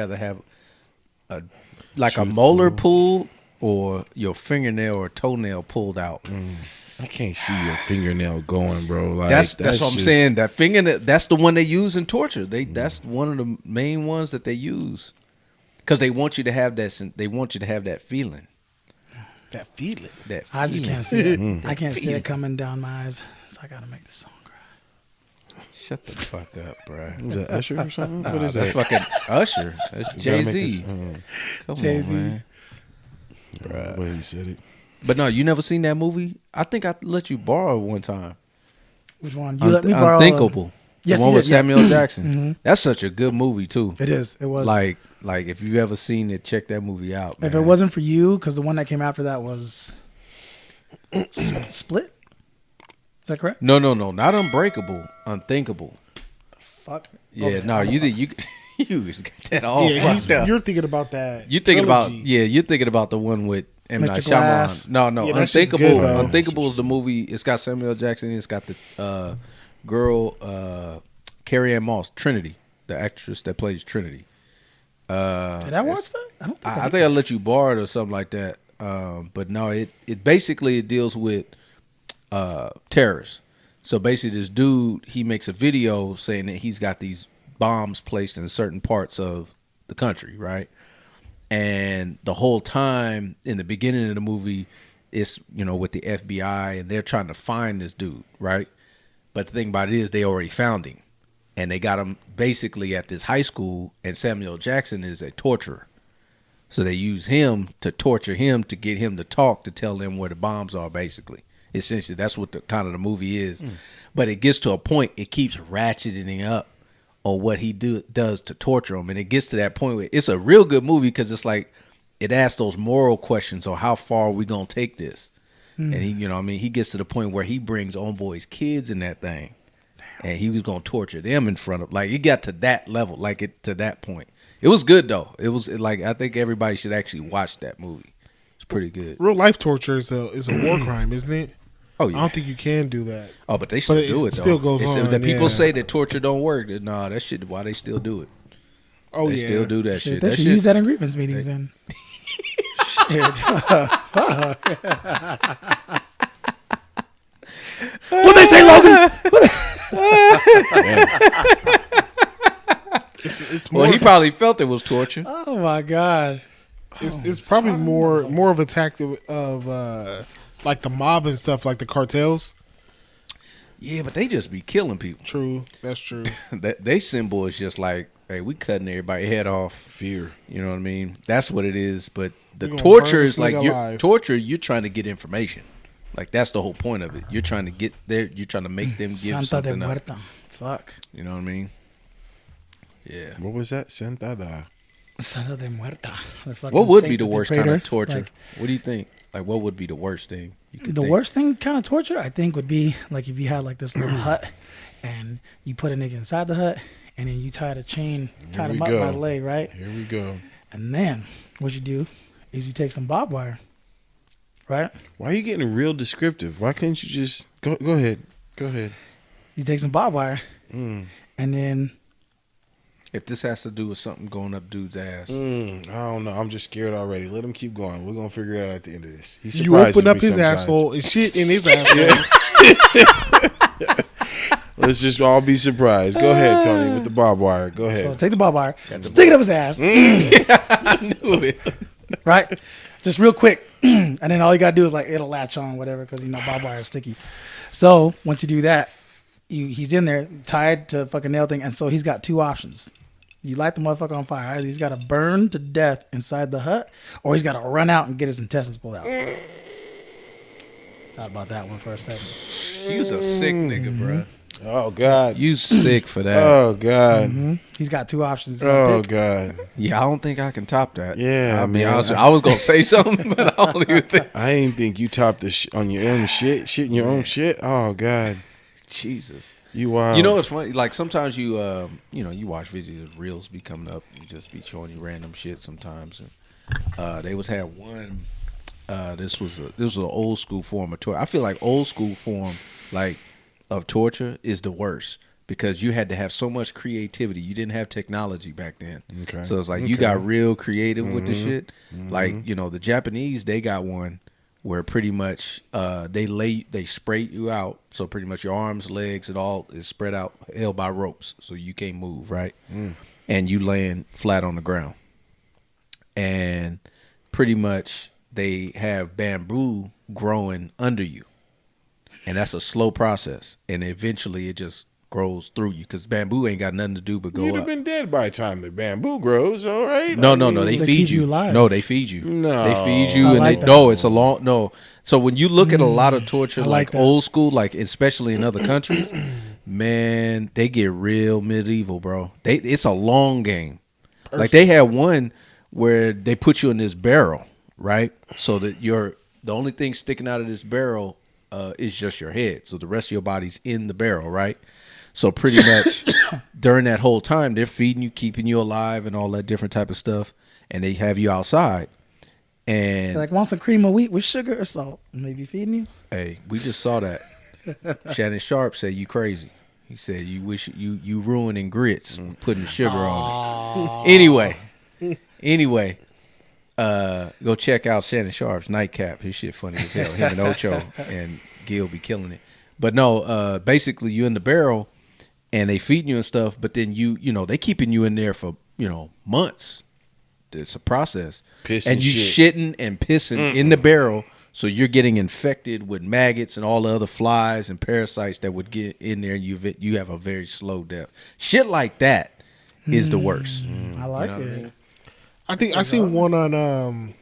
rather have a molar pulled or your fingernail or toenail pulled out? I can't see your fingernail going, bro. Like that's what I'm saying. That fingernail, that's the one they use in torture. That's one of the main ones that they use because they want you to have that. They want you to have that feeling. That feeling. I just can't see it. I can't see it coming down my eyes, so I gotta make this song cry. Shut the fuck up, bro. Is that Usher or something? What is that? That's fucking Usher. That's Jay-Z. Come Jay-Z. on, man. Bruh. Well, you said it. But no, you never seen that movie? I think I let you borrow one time. Which one? You let me borrow Unthinkable. Yes, the one with Samuel Jackson. Mm-hmm. That's such a good movie too. It is. It was like if you've ever seen it, check that movie out. Man. If it wasn't for you, because the one that came after that was Split. Is that correct? No, not Unbreakable. Unthinkable. Fuck. Yeah, okay, no, you got that all. Yeah, you're thinking about that. You're thinking about the one with M. Night Shyamalan. No, yeah, Unthinkable. Good, Unthinkable is the movie. It's got Samuel Jackson. It's got the girl Carrie Ann Moss, Trinity, the actress that plays Trinity. Did I watch that? I don't think I think I let you borrow it or something like that. But no, it basically it deals with terrorists. So basically, this dude, he makes a video saying that he's got these bombs placed in certain parts of the country, right? And the whole time in the beginning of the movie, it's with the FBI and they're trying to find this dude, right? But the thing about it is they already found him, and they got him basically at this high school. And Samuel Jackson is a torturer, so they use him to torture him to get him to talk to tell them where the bombs are. Basically, essentially, that's what the kind of the movie is. But it gets to a point; it keeps ratcheting up on what he does to torture him, and it gets to that point where it's a real good movie because it's like it asks those moral questions or how far are we gonna take this. And he, he gets to the point where he brings Homeboy's kids in that thing, and he was gonna torture them in front of. Like it got to that level, to that point. It was good though. It was I think everybody should actually watch that movie. It's pretty good. Real life torture is a war crime, isn't it? Oh yeah. I don't think you can do that. Oh, but they still do it. Though. Still goes on. The people say that torture don't work. Nah, that shit. Why they still do it? Oh they still do that shit. They should use that in grievance meetings then. Shit. What they say, Logan? It's more. Well, he probably felt it was torture. Oh my god. It's probably more of a tactic of like the mob and stuff, like the cartels. Yeah, but they just be killing people. True, that's true. They symbol is just like, hey, we cutting everybody head off. Fear. You know what I mean? That's what it is. But the burn torture is this like nigga you're trying to get information. Like that's the whole point of it. You're trying to get there. You're trying to make them give Santa something de up. muerta. Fuck. You know what I mean? Yeah. What was that? Sentada. Santa de muerta. What would be the worst kind of torture? What do you think? Like, what would be the worst thing? Worst thing kind of torture, I think, would be like if you had like this little hut and you put a nigga inside the hut and then you tied a chain, tied him up by the leg, right? Here we go. And then what you do is you take some barbed wire, right? Why are you getting real descriptive? Why couldn't you just go ahead? Go ahead. You take some barbed wire and then. If this has to do with something going up dude's ass. I don't know. I'm just scared already. Let him keep going. We're going to figure it out at the end of this. You open up his asshole and shit in his asshole. Let's just all be surprised. Go ahead, Tony, with the barbed wire. Go ahead. So take the barbed wire, stick it up his ass. I knew it. Right? Just real quick. And then all you got to do is like it'll latch on, whatever, because barbed wire is sticky. So once you do that, he's in there tied to a fucking nail thing. And so he's got two options. You light the motherfucker on fire. Either he's got to burn to death inside the hut, or he's got to run out and get his intestines pulled out. Thought about that one for a second. You's a sick nigga, bro. Oh, God. You sick for that. Oh, God. Mm-hmm. He's got two options. Oh, God. Yeah, I don't think I can top that. Yeah, I mean, I was going to say something, but I don't even think. I ain't think you topped the on your own shit. Shit in your own shit. Oh, God. Jesus. You wild. You know what's funny? Like sometimes you watch videos, reels be coming up, and just be showing you random shit sometimes. And they had one. This was an old school form of torture. I feel like old school form of torture is the worst because you had to have so much creativity. You didn't have technology back then. Okay. So it's like you got real creative with the shit. Like, the Japanese, they got one where pretty much they spray you out. So pretty much your arms, legs, it all is spread out, held by ropes. So you can't move, right? And you laying flat on the ground. And pretty much they have bamboo growing under you. And that's a slow process. And eventually it just grows through you because bamboo ain't got nothing to do but go You'd up. have been dead by the time the bamboo grows, all right? No, they They feed keep you. you alive. No, they feed you. No. They feed you, I and like they that. it's a long So when you look at a lot of torture, I like like that. old school, like especially in other countries, man, they get real medieval, bro. It's a long game. Like they had one where they put you in this barrel, right? So that the only thing sticking out of this barrel is just your head. So the rest of your body's in the barrel, right? So pretty much during that whole time, they're feeding you, keeping you alive, and all that different type of stuff. And they have you outside. And Like, want some cream of wheat with sugar or salt? Maybe feeding you. hey, we just saw that. Shannon Sharp said you crazy. He said you wish you ruining grits, putting the sugar on it. Anyway, go check out Shannon Sharp's Nightcap. His shit funny as hell. Him and Ocho and Gil be killing it. But no, basically you in the barrel and they feeding you and stuff, but then they keeping you in there for, months. It's a process. Piss and and you shit. shitting and pissing in the barrel, so you're getting infected with maggots and all the other flies and parasites that would get in there, and you have a very slow death. Shit like that is the worst. I like You know what I it. mean? I think I seen one on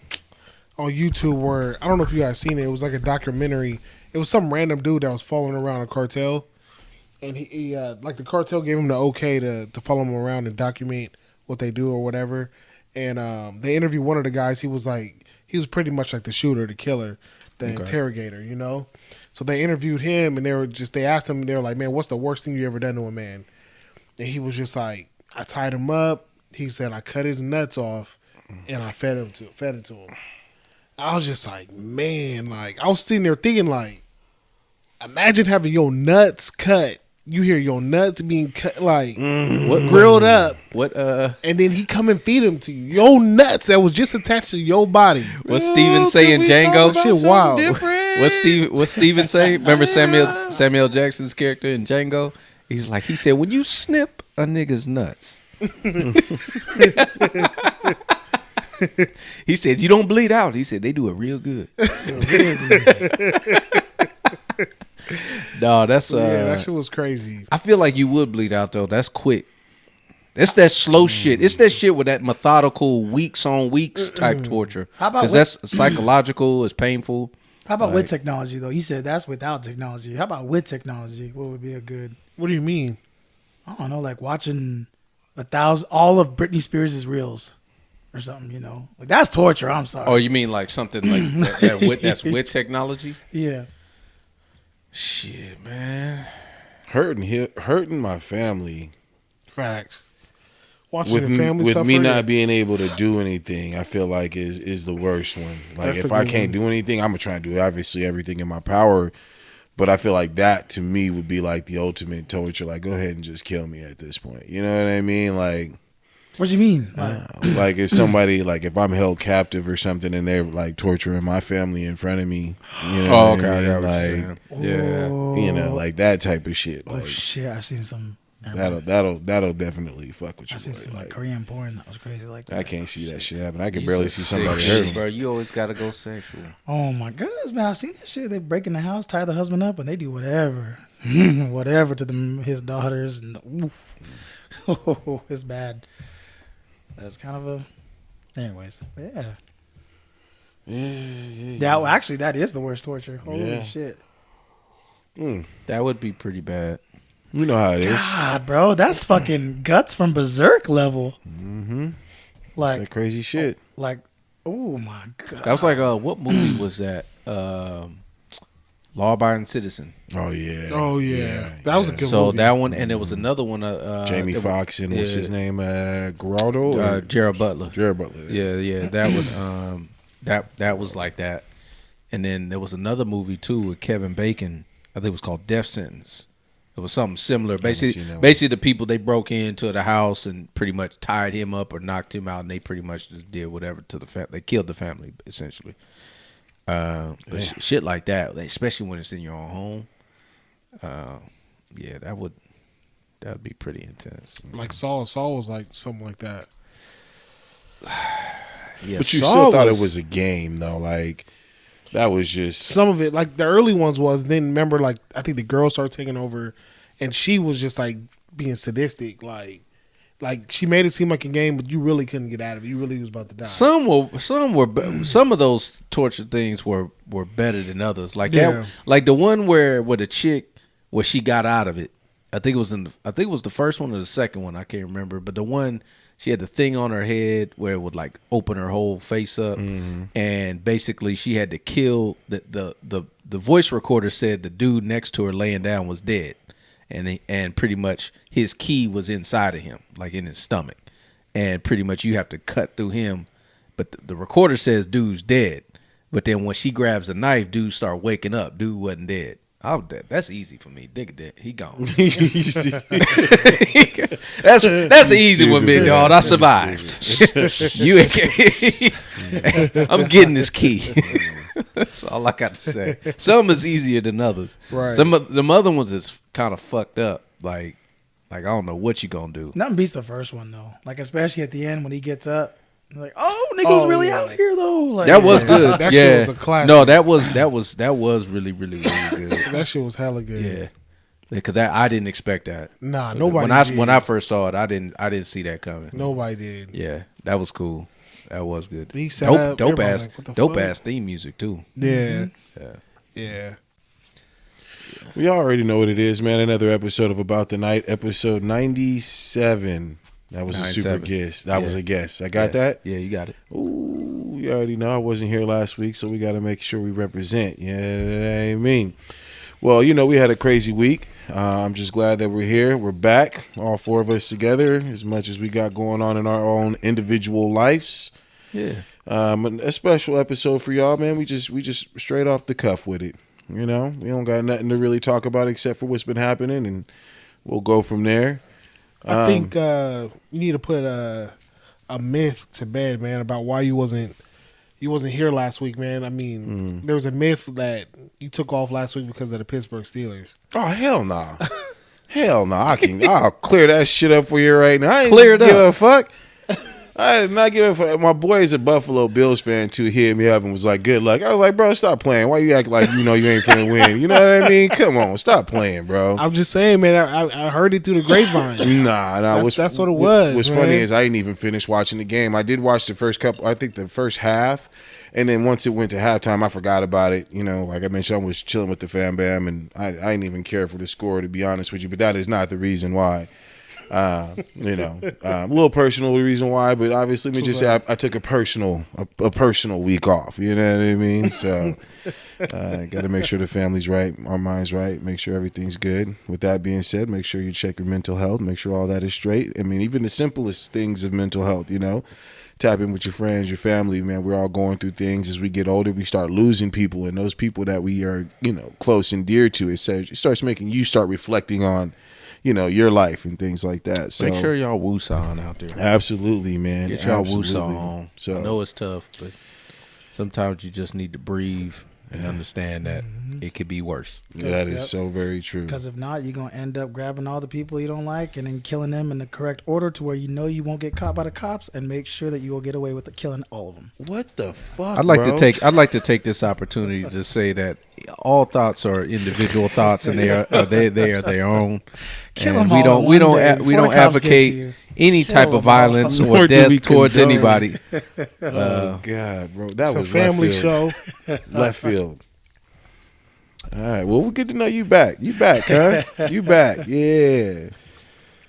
YouTube where I don't know if you guys seen it. It was like a documentary. It was some random dude that was following around a cartel, and he like the cartel gave him the okay to follow him around and document what they do or whatever. And they interviewed one of the guys. He was pretty much like the shooter, the killer, the interrogator, So they interviewed him, and they asked him, they were like, "Man, what's the worst thing you ever done to a man?" And he was just like, "I tied him up." He said, "I cut his nuts off, and I fed it to him." I was just like, man, like I was sitting there thinking, like, imagine having your nuts cut. You hear your nuts being cut, like grilled up. What And then he come and feed them to you. Your nuts that was just attached to your body. what's Steven say in Django? Shit, wow. What's Steven say? Remember Samuel Jackson's character in Django? He said, when you snip a nigga's nuts. He said, you don't bleed out. He said, they do it real good. No, that's Yeah, that shit was crazy. I feel like you would bleed out though. That's quick. It's that slow shit. It's that shit with that methodical weeks on weeks type torture. How about because that's psychological. It's painful. How about Like- with technology though? You said that's without technology. How about with technology? What would be a good? What do you mean? I don't know, like watching all of Britney Spears' reels or something. Like that's torture. I'm sorry. Oh, you mean like something like that's with technology? Yeah. Shit, man. Hurting my family Facts. Watching with the family with suffer. me not being able to do anything, I feel like is the worst one. Like That's if a I good can't one. do anything, I'm gonna try and do obviously everything in my power. But I feel like that to me would be like the ultimate torture. Like, go ahead and just kill me at this point. You know what I mean? Like, What do you mean? like if somebody like if I'm held captive or something and they're like torturing my family in front of me. You know? Oh, what okay. I I mean? got what you're Like, saying. Yeah. you know, like that type of shit. Oh Like shit! I've seen some. that'll definitely fuck with you. I've seen boy. some like Like, Korean porn that was crazy like that. I can't see that shit happen. I can You barely just see sick somebody shit, hurt. bro. You always gotta go sexual. Oh my goodness, man! I've seen that shit. They break in the house, tie the husband up, and they do whatever, whatever to his daughters. And oof, it's bad. That's kind of a. Anyways, yeah. Yeah, well, actually, that is the worst torture. Holy Yeah. shit! That would be pretty bad. You know how it is. God, bro, that's fucking guts from Berserk level. Mm-hmm. It's Like, that crazy shit. oh my god. That was like what movie was that? Law Abiding Citizen. Oh yeah. Oh yeah, that was a good So movie. that one, and there was another one. Jamie Foxx Foxx and what's his name? Geraldo. or- Jared Butler. Jared Butler. Yeah, that one. That was like that. And then there was another movie too with Kevin Bacon. I think it was called Death Sentence. It was something similar. seen that Basically, one. basically the people, they broke into the house and pretty much tied him up or knocked him out, and they pretty much just did whatever to the family. They killed the family essentially. But shit like that, especially when it's in your own home. Yeah, that would be pretty intense. Like Saul was like something like that. Yeah, But you Saul still thought it was a game, though. Like, that was just... Some of it, like the early ones was. Then remember, like I think the girl started taking over, and she was just like being sadistic. Like she made it seem like a game, but you really couldn't get out of it. You really was about to die. Some of those torture things were better than others. Like Yeah. that, like the one where the chick where she got out of it. I think it was the first one or the second one. I can't remember, but the one she had the thing on her head where it would like open her whole face up, and basically she had to kill the voice recorder said the dude next to her laying down was dead, and pretty much his key was inside of him, like in his stomach, and pretty much you have to cut through him, but the recorder says dude's dead, but then when she grabs a knife, dude start waking up. Dude wasn't dead. Oh, that's easy for me. Nigga dead. He gone. That's an easy one, big dog. I survived. You ain't. I'm getting this key. That's all I got to say. Some is easier than others. Right. Some of the other ones is kind of fucked up. Like I don't know what you gonna do. Nothing beats the first one though. Like especially at the end when he gets up, like, oh, niggas really yeah. out here though. Like, That was good. That yeah. shit was a classic. No, that was really really good. That shit was hella good. Yeah. Because I didn't expect that. Nah, nobody did. When I first saw it, I didn't see that coming. Nobody did. Yeah, that was cool. That was good. He set up, Dope everybody's ass, like, what the dope fuck? ass theme music too. Yeah. Yeah. Yeah. We already know what it is, man. Another episode of About the Night, episode 97. That was a super 97. guess. That was Yeah. a guess. I got Yeah. that? Yeah, you got it. Ooh, you already know I wasn't here last week, so we got to make sure we represent. You know what I mean? Well, you know, we had a crazy week. I'm just glad that we're here. We're back, all four of us together, as much as we got going on in our own individual lives. Yeah. A special episode for y'all, man. We just straight off the cuff with it. You know, we don't got nothing to really talk about except for what's been happening, and we'll go from there. I think you need to put a myth to bed, man, about why you wasn't here last week, man. I mean, there was a myth that you took off last week because of the Pittsburgh Steelers. Oh, hell no. Hell no. I'll clear that shit up for you right now. I ain't Clear it give up. a fuck. I did not give a fuck. My boy is a Buffalo Bills fan too. He hit me up and was like, good luck. I was like, bro, stop playing. Why you act like you know you ain't finna win? You know what I mean? Come on, stop playing, bro. I'm just saying, man. I heard it through the grapevine. Nah. That's what it was, What's man. funny is I didn't even finish watching the game. I did watch the first half, and then once it went to halftime, I forgot about it. You know, like I mentioned, I was chilling with the fam bam, and I didn't even care for the score, to be honest with you. But that is not the reason why. You know, a little personal reason why, but obviously, let me just say I took a personal week off. You know what I mean? So, got to make sure the family's right, our mind's right, make sure everything's good. With that being said, make sure you check your mental health, make sure all that is straight. I mean, even the simplest things of mental health, you know, tap in with your friends, your family, man. We're all going through things. As we get older, we start losing people, and those people that we are, you know, close and dear to, it starts making you start reflecting on, you know, your life and things like that. So Make sure y'all woo-sawing out there. absolutely, man. Get y'all Absolutely. woo-saw on. So I know it's tough, but sometimes you just need to breathe and understand that it could be worse. that is Yep. so very true. Because if not, you're gonna end up grabbing all the people you don't like and then killing them in the correct order to where you know you won't get caught by the cops, and make sure that you will get away with killing all of them. What the fuck? I'd like bro? to take this opportunity to say that all thoughts are individual thoughts, and they are their own. Kill And them all in one day we before don't the cops get to advocate you. any Kill type them of all. violence Nor or do death we towards condone. anybody. Oh God, bro, that It's a was family left field. show. Left field. All right, well, we're good to know you back. You back, huh? You back, yeah.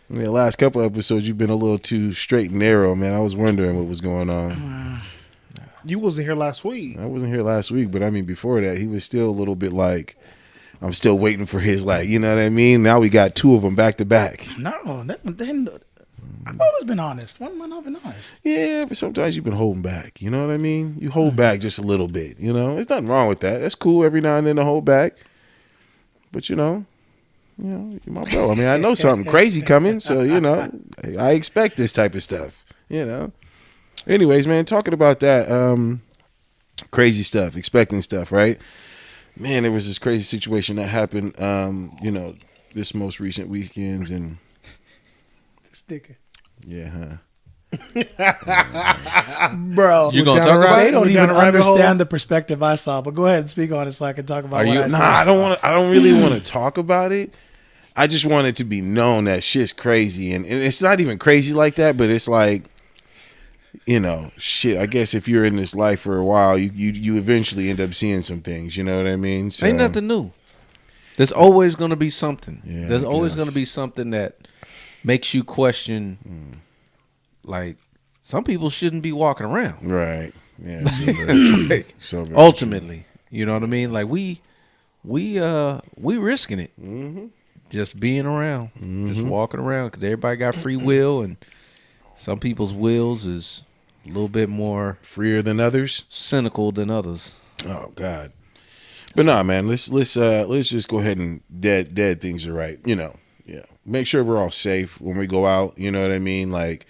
Yeah, last couple episodes, you've been a little too straight and narrow, man. I was wondering what was going on. You wasn't here last week. I wasn't here last week, but I mean, before that, he was still a little bit like, I'm still waiting for his, like, you know what I mean? Now we got two of them back to back. No, I've always been honest. When am I not been honest? Yeah, but sometimes you've been holding back. You know what I mean? You hold back just a little bit. You know, there's nothing wrong with that. That's cool every now and then to hold back. But you know, you know, you're my bro. I mean, I know something crazy coming, so you know, I expect this type of stuff. You know. Anyways, man, talking about that crazy stuff, expecting stuff, right? Man, there was this crazy situation that happened, you know, this most recent weekends, and Sticker. yeah, huh? Bro, You gonna talk about they it? don't We even down a rabbit hole? understand the perspective I saw. But go ahead and speak on it so I can talk about what I Nah, saw. I don't want to. I don't really want to talk about it. I just want it to be known that shit's crazy, and it's not even crazy like that, but it's like, you know, shit. I guess if you're in this life for a while, you eventually end up seeing some things. You know what I mean? So, Ain't nothing new. There's always going to be something. Yeah, There's I always guess. going to be something that makes you question. Like, some people shouldn't be walking around. right? Yeah. So very true. So very Ultimately, you know what I mean? Like we risking it. Mm-hmm. Just being around, just walking around, because everybody got free will, and some people's wills is a little bit more freer than others. cynical than others. Oh God. But nah, man. Let's just go ahead and dead things are right. You know. Yeah. Make sure we're all safe when we go out. You know what I mean? Like,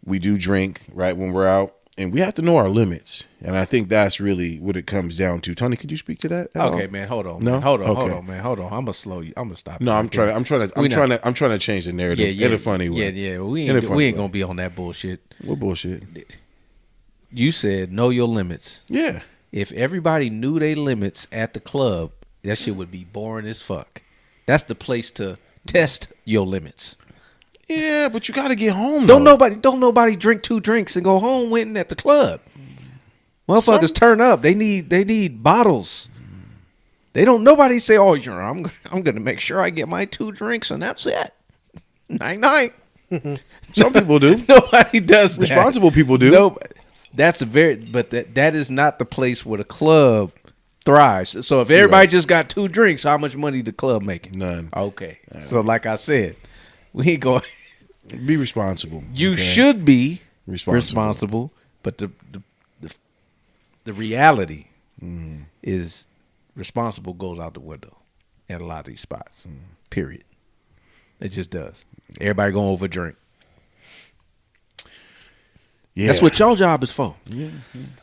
we do drink right when we're out, and we have to know our limits. And I think that's really what it comes down to. Tony, could you speak to that? at all? Okay, man, hold on. No? Man. Hold on, Okay. man. Hold on. I'm gonna slow you. I'm gonna stop. No, you. I'm trying to change the narrative in a funny way. Yeah. In a We funny ain't way. gonna be on that bullshit. What bullshit? You said know your limits. Yeah. If everybody knew their limits at the club, that shit would be boring as fuck. That's the place to test your limits. Yeah, but you got to get home. Don't though. nobody drink 2 drinks and go home waiting at the club. Motherfuckers Some- turn up. They need bottles. They don't. Nobody say, "Oh, I'm gonna make sure I get my 2 drinks and that's it." Night. Some people do. Nobody does that. Responsible people do. No, that is not the place where the club thrives. So if everybody right. just got 2 drinks, how much money the club making? None. Okay. So like I said, we ain't going. Be responsible. You okay? should be Responsible. responsible, but the reality is responsible goes out the window at a lot of these spots. Period. It just does. Everybody going over drink. Yeah. That's what y'all job is for.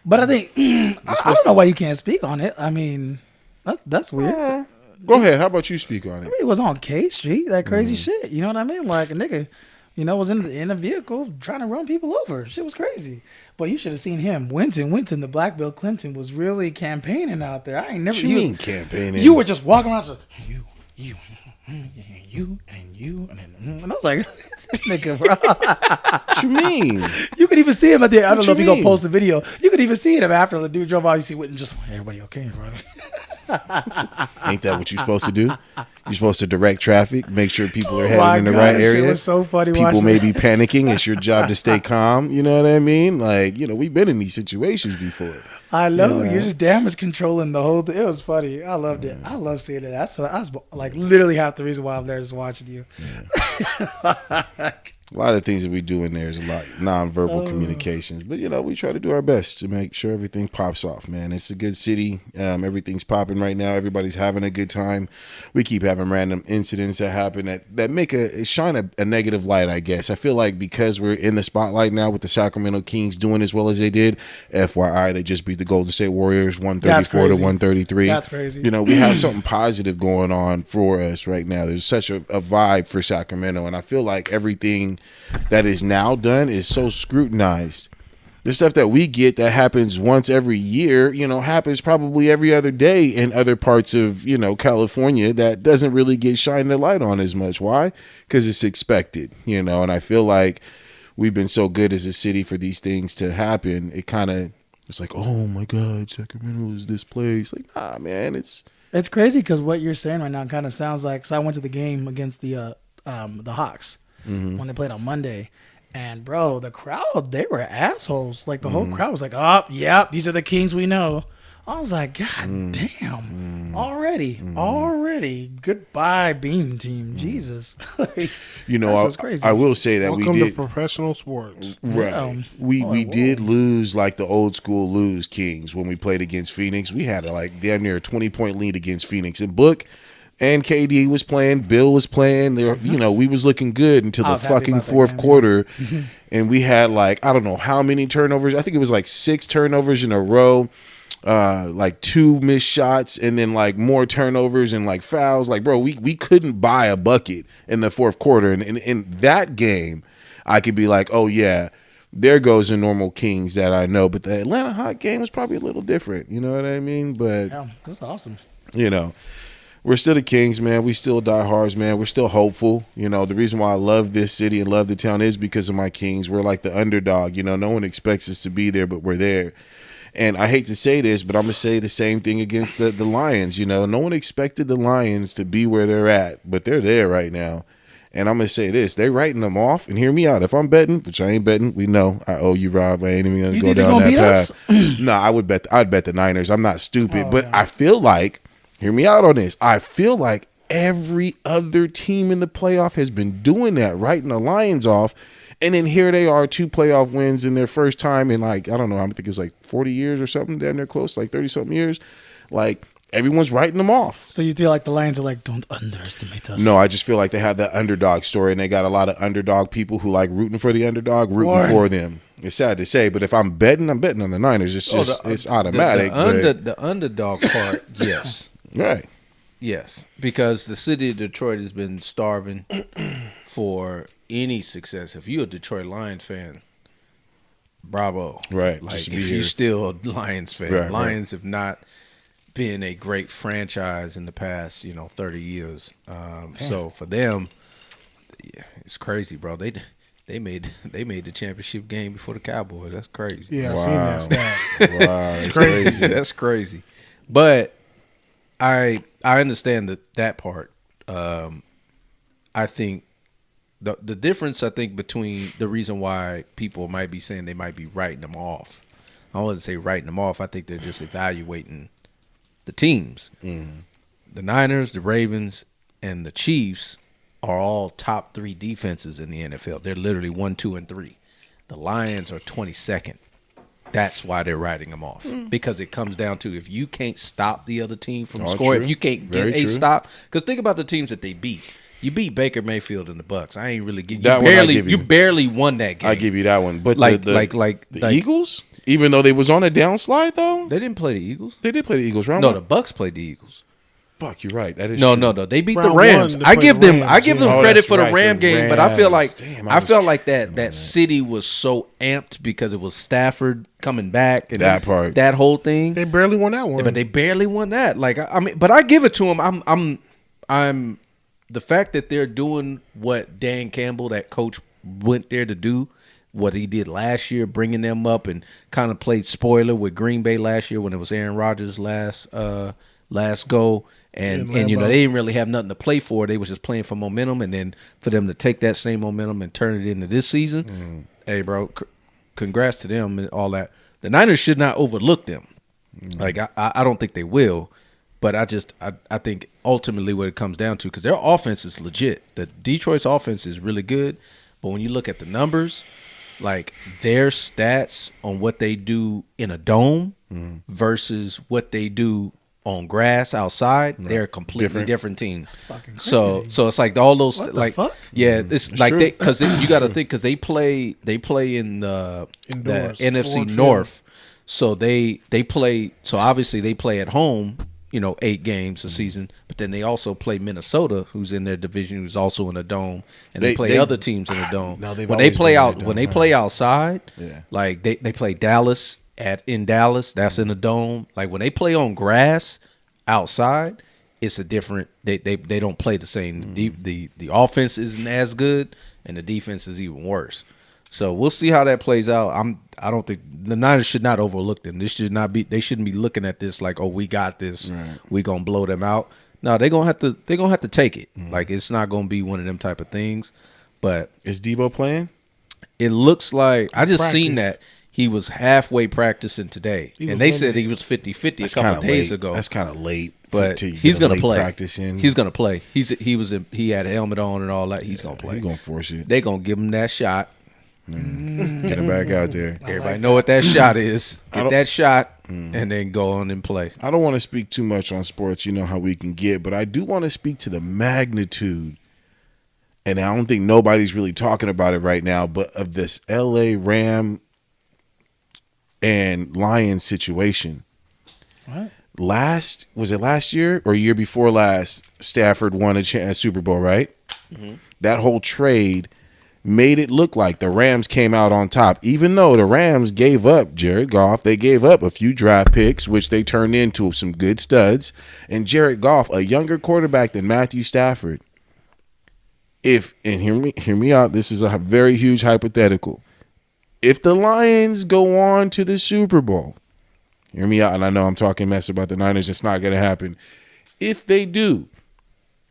But I think I don't know why you can't speak on it. I mean, that's weird. I Go ahead. How about you speak on it? mean, it was on K Street, that crazy shit. You know what I mean? Like a nigga, you know, was in a vehicle trying to run people over. Shit was crazy. But you should have seen him. Winton, the Black Bill Clinton was really campaighning out there. I ain't never. What you mean campaigning? You were just walking around, just you, and I was like, nigga, bro. What you mean? You could even see him at the. I don't What know if you you're gonna mean? post the video. You could even see him after the dude drove out. You see Winton just, everybody okay, bro? Ain't that what you're supposed to do? You're supposed to direct traffic, make sure people are my heading in the God, right that shit area. was so funny People watching may it. be panicking. It's your job to stay calm. You know what I mean? Like, you know, we've been in these situations before. I know Yeah. you're just damage controlling the whole thing. It was funny. I loved it. I love seeing it. That's like literally half the reason why I'm there, just watching you. A lot of things that we do in there is a lot nonverbal communications, but you know, we try to do our best to make sure everything pops off, man. It's a good city. Everything's popping right now. Everybody's having a good time. We keep having random incidents that happen that make shine a negative light, I guess. I feel like because we're in the spotlight now with the Sacramento Kings doing as well as they did, FYI, they just beat the Golden State Warriors 134 to crazy. 133. That's crazy. You know, we have something positive going on for us right now. There's such a vibe for Sacramento, and I feel like everything that is now done is so scrutinized. The stuff that we get that happens once every year, you know, happens probably every other day in other parts of, you know, California that doesn't really get shined the light on as much. Why? Because it's expected, you know, and I feel like we've been so good as a city for these things to happen. It kind of, it's like, oh my God, Sacramento is this place. Like, nah, man, it's crazy because what you're saying right now kind of sounds like. So I went to the game against the Hawks when they played on Monday, and bro, the crowd, they were assholes. Like the whole crowd was like, "Oh, yeah, these are the Kings we know." I was like, God damn, already, goodbye, Beam Team, Jesus. Like, you know, that was crazy. I will say that Welcome we to did. professional sports. Right. We did lose like the old school Kings when we played against Phoenix. We had like damn near a 20-point lead against Phoenix. And Book, and KD was playing, Bill was playing. We was looking good until I the was happy fucking about that fourth game, quarter, and we had like I don't know how many turnovers. I think it was like 6 turnovers in a row, like 2 missed shots, and then like more turnovers and like fouls. Like, bro, we couldn't buy a bucket in the fourth quarter, and in that game, I could be like, oh yeah. There goes the normal Kings that I know, but the Atlanta Hawk game was probably a little different. You know what I mean? But Yeah, that's awesome. We're still the Kings, man. We still diehards, man. We're still hopeful. The reason why I love this city and love the town is because of my Kings. We're like the underdog. No one expects us to be there, but we're there. And I hate to say this, but I'm going to say the same thing against the Lions. No one expected the Lions to be where they're at, but they're there right now. And I'm going to say this. They're writing them off. And hear me out. If I'm betting, which I ain't betting, we know I owe you, Rob. I ain't even going to go down that path. No, I'd bet the Niners. I'm not stupid. But I feel like, hear me out on this. I feel like every other team in the playoff has been doing that, writing the Lions off. And then here they are, 2 playoff wins in their first time in like, I don't know, I think it's like 40 years or something down there close, like 30-something years. Like, everyone's writing them off. So you feel like the Lions are like, don't underestimate us. No, I just feel like they have that underdog story, and they got a lot of underdog people who like rooting for the underdog, rooting for them. It's sad to say, but if I'm betting on the Niners. It's just it's automatic. The underdog part, yes. Right. Yes, because the city of Detroit has been starving for any success. If you're a Detroit Lions fan, bravo. Right. Like, if you're still a Lions fan. Lions have not been a great franchise in the past, 30 years. So for them, it's crazy, bro. They made the championship game before the Cowboys. That's crazy. Yeah, I've seen that stat. Wow, it's crazy. That's crazy. But I understand that part. I think the difference, between the reason why people might be saying they might be writing them off. I wouldn't say writing them off. I think they're just evaluating the teams. The Niners, the Ravens, and the Chiefs are all top 3 defenses in the NFL. They're literally 1, 2, and 3. The Lions are 22nd. That's why they're writing them off. Because it comes down to, if you can't stop the other team from scoring, if you can't get a stop. Because think about the teams that they beat. You beat Baker Mayfield and the Bucks. I ain't really getting you barely won that game. I give you that one. But the Eagles, even though they was on a downslide though, they didn't play the Eagles. They did play the Eagles. Round no, one. the Bucks played the Eagles. Fuck, you're right. That is no. They beat the Rams. I give them credit for the Ram game, but I feel like that city was so amped because it was Stafford coming back and that whole thing. They barely won that one. But they barely won that. Like, I mean, but I give it to them. I'm the fact that they're doing what Dan Campbell, that coach, went there to do, what he did last year, bringing them up and kind of played spoiler with Green Bay last year when it was Aaron Rodgers' last go. And they didn't really have nothing to play for. They was just playing for momentum, and then for them to take that same momentum and turn it into this season, hey, bro, congrats to them and all that. The Niners should not overlook them. Like, I don't think they will, but I think ultimately what it comes down to, because their offense is legit. The Detroit's offense is really good, but when you look at the numbers, like their stats on what they do in a dome versus what they do on grass outside, they're a completely different team. That's fucking crazy. So it's like all those what like the fuck? Yeah, it's like true. Because you got to think, because they play in the NFC North, so they play. So obviously they play at home, 8 games a season, but then they also play Minnesota, who's in their division, who's also in a dome, and they play other teams in a dome. When they play outside, like they play Dallas in Dallas, that's in a dome. Like when they play on grass outside, it's a different. They don't play the same. The offense isn't as good, and the defense is even worse. So we'll see how that plays out. I don't think the Niners should not overlook them. This should not be. They shouldn't be looking at this like, oh, we got this. Right. We gonna blow them out. No, they're gonna have to take it. Like, it's not gonna be one of them type of things. But is Debo playing? It looks like I just seen that he was halfway practicing today, and they said he was 50-50 a couple of days ago. That's kind of late. But he's gonna play. He's gonna play. He had a helmet on and all that. He's gonna play. He's gonna force it. They're gonna give him that shot. Get him back out there. Everybody know what that shot is. Get that shot and then go on and play. I don't want to speak too much on sports. You know how we can get, but I do want to speak to the magnitude, and I don't think nobody's really talking about it right now, but of this L.A. Ram and Lions situation. What? Was it last year or year before last? Stafford won a Super Bowl, right? Mm-hmm. That whole trade made it look like the Rams came out on top, even though the Rams gave up Jared Goff. They gave up a few draft picks, which they turned into some good studs. And Jared Goff, a younger quarterback than Matthew Stafford. Hear me out, this is a very huge hypothetical. If the Lions go on to the Super Bowl, hear me out, and I know I'm talking mess about the Niners. It's not going to happen. If they do,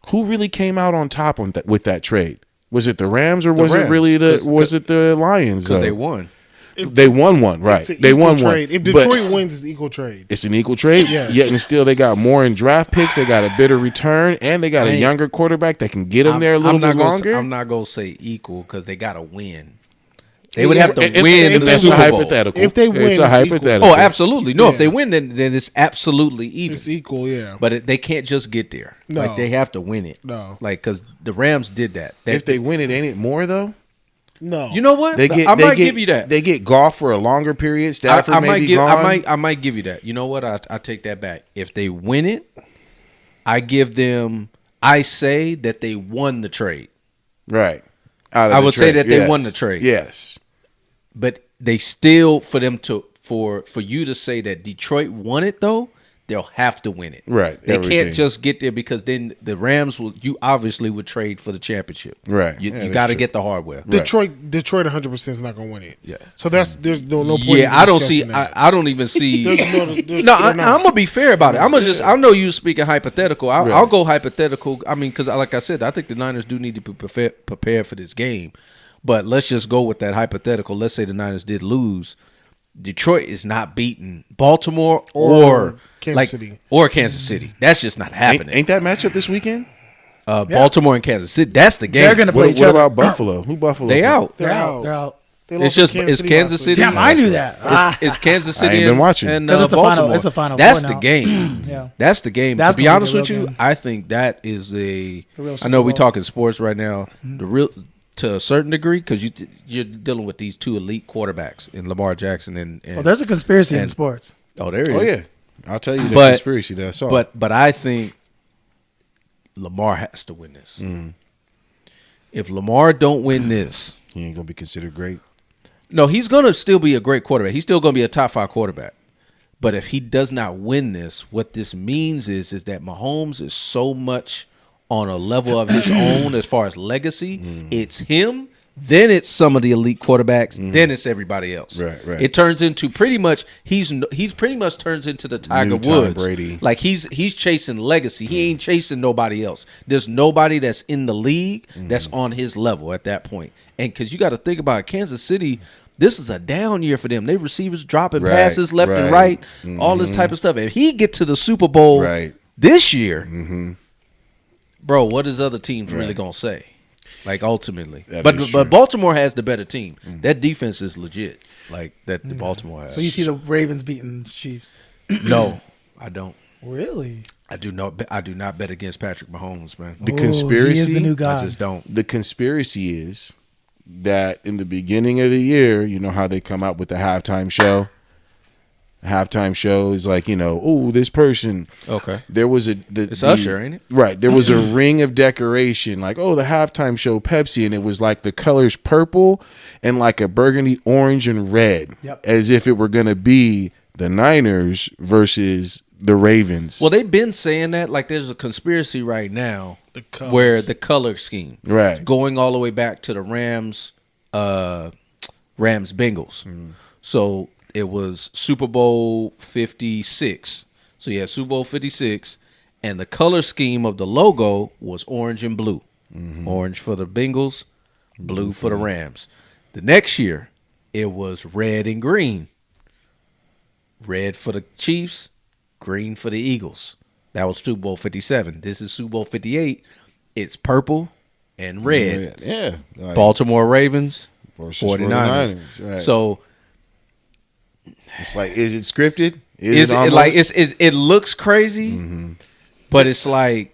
who really came out on top with that trade? Was it the Rams or was it really the Lions? Because they won. They won one, right? They won trade. one. If Detroit wins, it's equal trade. It's an equal trade. Yeah. Yet and still, they got more in draft picks. They got a better return, and they got a younger quarterback that can get them there a little bit longer. I'm not gonna say equal because they got to win. They would have to win if the that's Super a Bowl. hypothetical. If they win, it's a it's hypothetical. Oh, absolutely. No, Yeah. if they win, then it's absolutely even. It's equal, yeah. But they can't just get there. No. Like they have to win it. No. Like because the Rams did that. If they win it, ain't it more though? No. You know what? I might give you that. They get Goff for a longer period. Stafford I may might be give. gone. I might give you that. You know what? I take that back. If they win it, I give them. I say that they won the trade. Right. I would say that they won the trade. Yes. But they still for you to say that Detroit won it though, they'll have to win it. Right. They Everything. can't just get there because then the Rams you obviously would trade for the championship. Right. You, Yeah, you that's got to true. get the hardware. Detroit 100% is not going to win it. Yeah. So there's no point. Yeah, in I don't see. discussing that. I don't even see. There's No, they're I'm not. gonna be fair about it. I know you speaking hypothetical. I'll go hypothetical. I mean, because like I said, I think the Niners do need to be prepared for this game. But let's just go with that hypothetical. Let's say the Niners did lose. Detroit is not beating Baltimore or Kansas City. or Kansas City. That's just not happening. Ain't that matchup this weekend? Baltimore and Kansas City. That's the game. They're going to play What each other. about Buffalo? Who Buffalo? They play? out. They're They're out. They're out. They It's lost just to it's Kansas last City. week. Damn, I knew that. It's Kansas City. I ain't been watching. And 'Cause it's the final- Baltimore. it's the Final That's Four the now. game. Yeah. That's the game. That's To be gonna be honest the with real you, game. I think that is The real I Super know we Bowl. talking sports right now. The real to a certain degree because you're dealing with these two elite quarterbacks in Lamar Jackson and Well, there's a conspiracy in and- sports. oh there is. Oh yeah, I'll tell you the But- conspiracy that I saw. But I think Lamar has to win this. If Lamar don't win this, he ain't gonna be considered great. no, he's gonna still be a great quarterback. He's still gonna be a top 5 quarterback. But if he does not win this, what this means is that Mahomes is so much on a level of his own as far as legacy. It's him, then it's some of the elite quarterbacks, then it's everybody else. Right. It turns into pretty much he's pretty much turns into the Tiger New Tom Woods. Brady. Like he's chasing legacy. He ain't chasing nobody else. There's nobody that's in the league that's on his level at that point. And because you got to think about it, Kansas City. This is a down year for them. They receivers dropping Right, passes left and right, all this type of stuff. If he get to the Super Bowl this year, bro, what is other teams really gonna say? Like ultimately, That but is true. Baltimore has the better team. That defense is legit. Like that, the Baltimore has. So you see the Ravens beating Chiefs. No, I don't. Really? I do not bet against Patrick Mahomes, man. The Ooh, conspiracy. He is the new I god. just don't. The conspiracy is that in the beginning of the year, you know how they come out with the halftime show. Halftime show is like, oh, this person. Okay. There was It's Usher, ain't it? Right. There was a ring of decoration, like, oh, the halftime show Pepsi, and it was like the colors purple and like a burgundy, orange, and red, as if it were going to be the Niners versus the Ravens. Well, they've been saying that. Like, there's a conspiracy right now where the color scheme, Right. going all the way back to the Rams, Bengals. So it was Super Bowl 56. So you had Super Bowl 56, and the color scheme of the logo was orange and blue. Orange for the Bengals, blue for the Rams. The next year, it was red and green. Red for the Chiefs, green for the Eagles. That was Super Bowl 57. This is Super Bowl 58. It's purple and red. Yeah. Like, Baltimore Ravens, versus 49ers. 49ers. Right. So it's like, is it scripted? is it like it looks crazy, but it's like.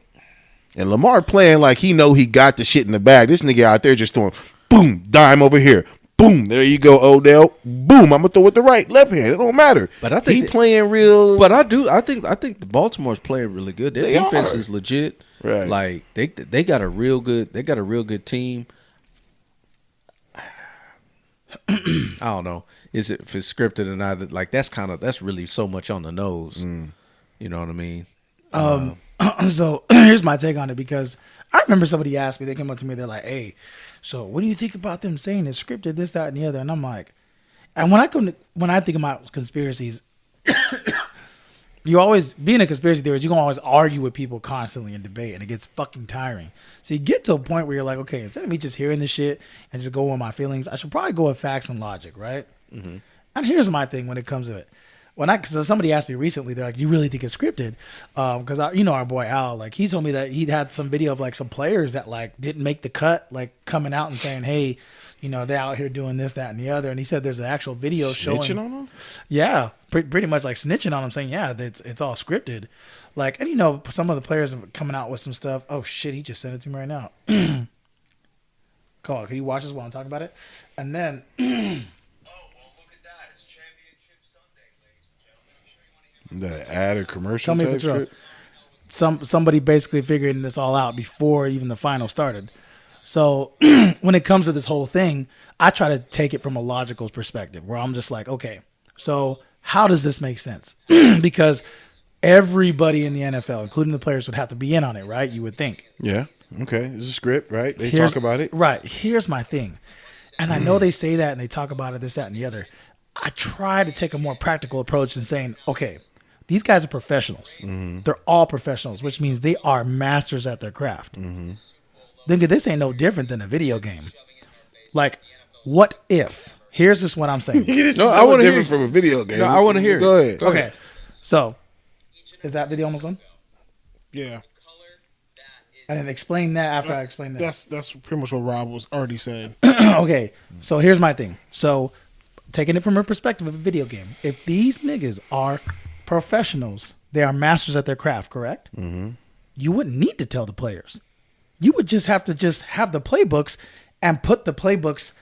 And Lamar playing like he know he got the shit in the bag. This nigga out there just throwing, boom, dime over here. Boom, there you go, Odell. Boom, I'm gonna throw it the right, left hand. It don't matter. But I think he playing real. But I think the Baltimore's playing really good. Their defense is legit. Right. Like they got a real good team. I don't know. If it's scripted or not? Like that's really so much on the nose. You know what I mean? So here's my take on it, because I remember somebody asked me, they came up to me, they're like, hey, so what do you think about them saying it's scripted, this, that, and the other? And I'm like, and when I think about conspiracies, you always, being a conspiracy theorist, you're going to always argue with people constantly in debate, and it gets fucking tiring. So you get to a point where you're like, okay, instead of me just hearing this shit and just going with my feelings, I should probably go with facts and logic, right? Mm-hmm. And here's my thing when it comes to it. Cause somebody asked me recently, they're like, "You really think it's scripted?" Because our boy Al, like, he told me that he had some video of like some players that like didn't make the cut, like coming out and saying, "Hey, they're out here doing this, that, and the other." And he said there's an actual video showing on them. Yeah, pretty much like snitching on them, saying, "Yeah, it's all scripted." Like, and some of the players are coming out with some stuff. Oh shit, he just sent it to me right now. Call. Can you watch this while I'm talking about it? And then. That an ad or commercial? Tell me if it's real. Somebody basically figuring this all out before even the final started. So when it comes to this whole thing, I try to take it from a logical perspective, where I'm just like, okay, so how does this make sense? Because everybody in the NFL, including the players, would have to be in on it, right? You would think. Yeah. Okay. It's a script, right? They talk about it. Right. Here's my thing. And I know they say that and they talk about it, this, that, and the other. I try to take a more practical approach and saying, okay, these guys are professionals. Mm-hmm. They're all professionals, which means they are masters at their craft. Mm-hmm. Then this ain't no different than a video game. Like, what if? Here's just what I'm saying. I want to hear from a video game. No, I want to hear. Go ahead. Okay. So, is that video almost done? Yeah. And then explain that after I explain that. That's pretty much what Rob was already saying. Okay. So here's my thing. So, taking it from a perspective of a video game, if these niggas are professionals, they are masters at their craft, correct? Mm-hmm. You wouldn't need to tell the players. You would just have to have the playbooks and put the playbooks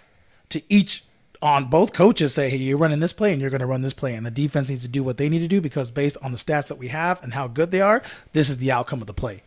to each on both coaches. Say, hey, you're running this play and you're going to run this play, and the defense needs to do what they need to do, because based on the stats that we have and how good they are, this is the outcome of the play.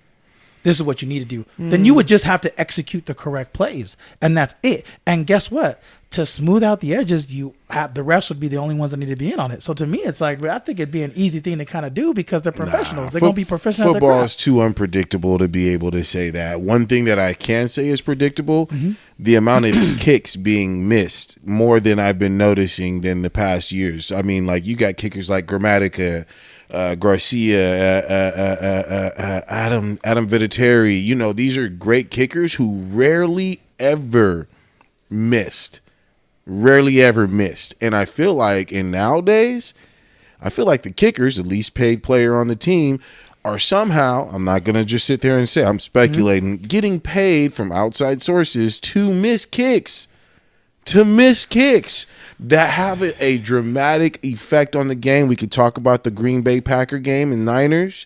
This is what you need to do. Then you would just have to execute the correct plays, and that's it. And guess what? To smooth out the edges, the refs would be the only ones that need to be in on it. So to me, it's like, I think it'd be an easy thing to kind of do, because they're professionals. They're going to be professional. Football is too unpredictable to be able to say that. One thing that I can say is predictable: the amount of kicks being missed more than I've been noticing than the past years. I mean, like, you got kickers like Grammatica, Garcia, Adam Vinatieri. These are great kickers who rarely ever missed. And I feel like nowadays, the kickers, the least paid player on the team, are somehow, I'm not going to just sit there and say, I'm speculating, getting paid from outside sources to miss kicks. That have a dramatic effect on the game. We could talk about the Green Bay Packer game and Niners.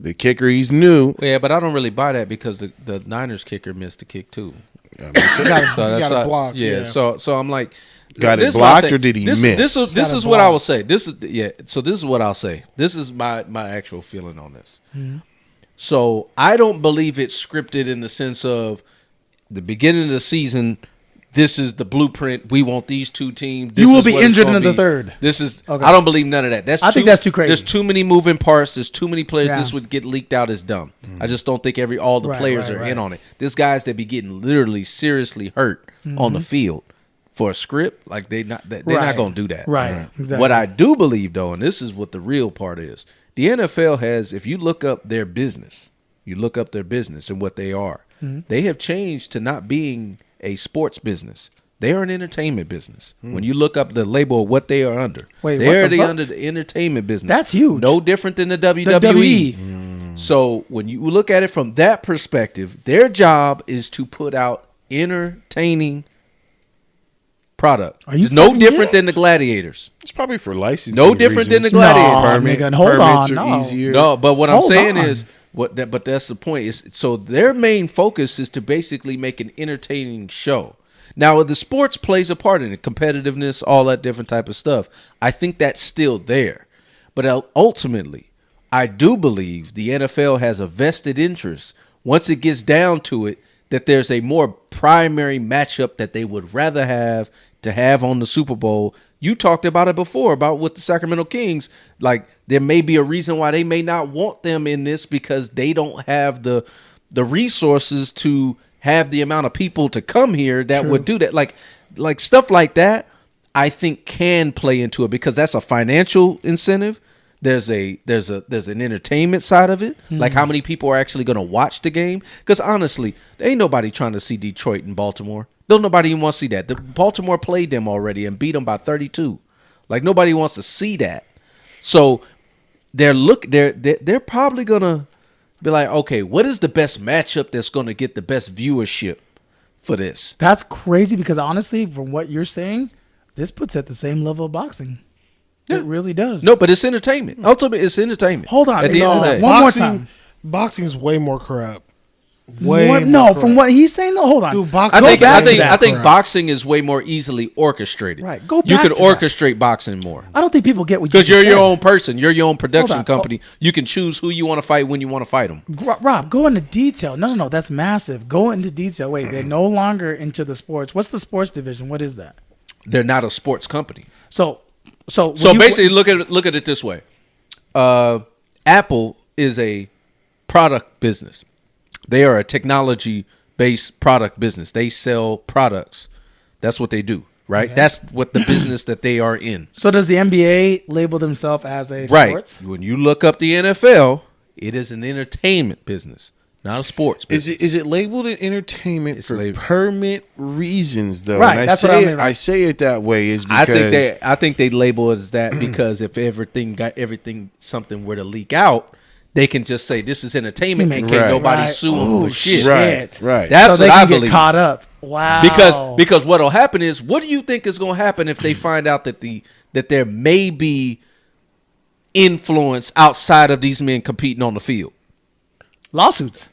The kicker, he's new. Yeah, but I don't really buy that, because the Niners kicker missed a kick too. Got it blocked. Yeah. So I'm like, got it blocked, or did he miss? This is what I will say. So this is what I'll say. This is my actual feeling on this. Mm-hmm. So I don't believe it's scripted in the sense of the beginning of the season. This is the blueprint. We want these two teams. You will be injured in the third. This is. Okay. I don't believe none of that. I think that's too crazy. There's too many moving parts. There's too many players. Yeah. This would get leaked out as dumb. I just don't think all the players are in on it. There's guys that be getting literally seriously hurt on the field for a script. Like they're not going to do that. Right. Exactly. What I do believe, though, and this is what the real part is, the NFL has. If you look up their business, and what they are. Mm-hmm. They have changed to not being a sports business. They are an entertainment business. When you look up the label of what they are under, they're under the entertainment business. That's huge. No different than the WWE. So when you look at it from that perspective, their job is to put out entertaining product. Are you It's no fucking different kidding? than the gladiators. It's probably for licensing. No different than the reasons. gladiator. No, nigga, hold permits on, are no. easier. No, but what I'm Hold saying on. is but that's the point. Is so their main focus is to basically make an entertaining show. Now the sports plays a part in it, competitiveness, all that different type of stuff. I think that's still there. But ultimately, I do believe the NFL has a vested interest once it gets down to it that there's a more primary matchup that they would rather have to have on the Super Bowl. You talked about it before about with the Sacramento Kings. Like there may be a reason why they may not want them in this because they don't have the resources to have the amount of people to come here that would do that. Like stuff like that, I think can play into it because that's a financial incentive. There's an entertainment side of it, like how many people are actually going to watch the game. Because honestly, there ain't nobody trying to see Detroit and Baltimore. Don't nobody even want to see that. The Baltimore played them already and beat them by 32. Like nobody wants to see that. So they're probably gonna be like, okay, what is the best matchup that's going to get the best viewership for this? That's crazy because honestly, from what you're saying, this puts it at the same level of boxing. Yeah. It really does. No, but it's entertainment. Ultimately, it's entertainment. Hold on, At the end of the day. One more time. Boxing's way more corrupt. No, from what he's saying, no, hold on. Dude, I boxing. think back to that think crap. boxing is way more easily orchestrated. Right, go You back can to that. orchestrate boxing more I don't think people get what you because you're just your said. own person. You're your own production on. company. You can choose who you want to fight when you want to fight them. Rob, go into detail. No, that's massive. Go into detail. Wait, they're no longer into the sports. What's the sports division? What is that? They're not a sports company. So Basically, look at it this way. Apple is a product business. They are a technology-based product business. They sell products. That's what they do, right? Okay. That's what the business that they are in. So does the NBA label themselves as a Right. sports? When you look up the NFL, it is an entertainment business, not a sports business. Is it labeled an entertainment It's for labeled. permit reasons though? Right, And that's what I mean, right. I say it that way is because I think they label it as that because if something were to leak out, they can just say this is entertainment and can't Right. nobody sue them Oh, for shit. right. That's so what they I can get believe. caught up. Wow. Because what'll happen is, what do you think is going to happen if they find out that there may be influence outside of these men competing on the field? lawsuits.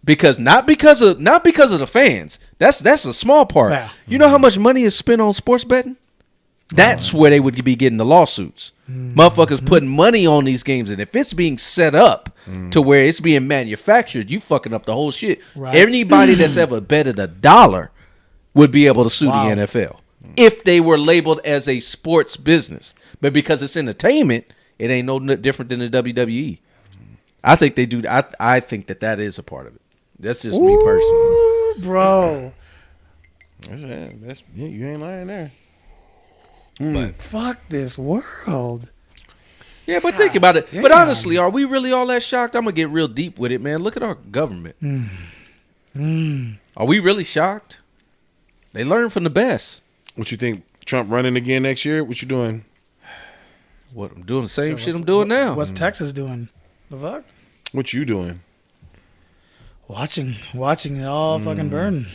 Not because of the fans. That's a small part. Yeah. You know how much money is spent on sports betting? That's where they would be getting the lawsuits. Motherfuckers putting money on these games, and if it's being set up to where it's being manufactured, you fucking up the whole shit. Right. Anybody that's ever betted $1 would be able to sue Wow. the NFL if they were labeled as a sports business. But because it's entertainment, it ain't no different than the WWE. I think they do. I think that is a part of it. That's just me personally. Ooh, bro. You ain't lying there. But Fuck this world. yeah, but think about it. But honestly, are we really all that shocked? I'm gonna get real deep with it, man. Look at our government. Are we really shocked? They learn from the best. What you think? Trump running again next year? What you doing? What I'm doing the same shit I'm doing now. What's Texas doing? The fuck? What you doing? Watching it all fucking burn.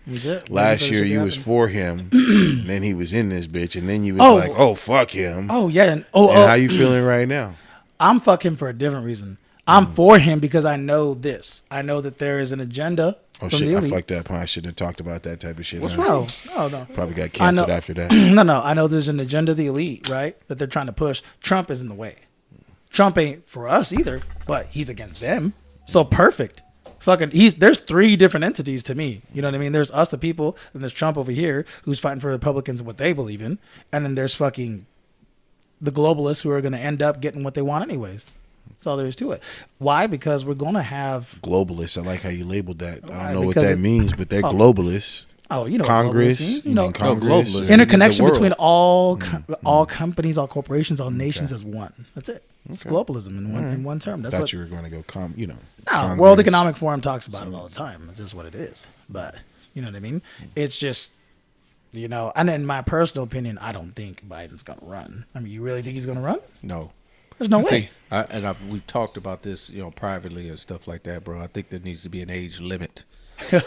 That's it. Last year you was for him, and then he was in this bitch, and then you was like, "Oh fuck him." Oh yeah. And how you feeling right now? I'm fuck him for a different reason. I'm for him because I know this. I know that there is an agenda. Oh from shit! the I elite. fucked up. I shouldn't have talked about that type of shit. What's huh? wrong? No. Probably got I canceled know- after that. No. I know there's an agenda of the elite, right? That they're trying to push. Trump is in the way. Trump ain't for us either, but he's against them. So perfect. Fucking there's three different entities to me. You know what I mean? There's us, the people, and there's Trump over here who's fighting for Republicans and what they believe in. And then there's fucking the globalists who are gonna end up getting what they want anyways. That's all there is to it. Why? Because we're gonna have Globalists. I like how you labeled that. I Right, don't know what because that means, but they're globalists. you know what Congress, globalist means. you mean Congress, globalists. or- Interconnection The world. between all companies, all corporations, all nations as one. That's it. It's globalism in one term. That's thought what you were going to go. No, Congress. World Economic Forum talks about it all the time. It's just what it is. But you know what I mean? It's just, and in my personal opinion, I don't think Biden's going to run. I mean, you really think he's going to run? No. There's no way. We've talked about this, privately and stuff like that, bro. I think there needs to be an age limit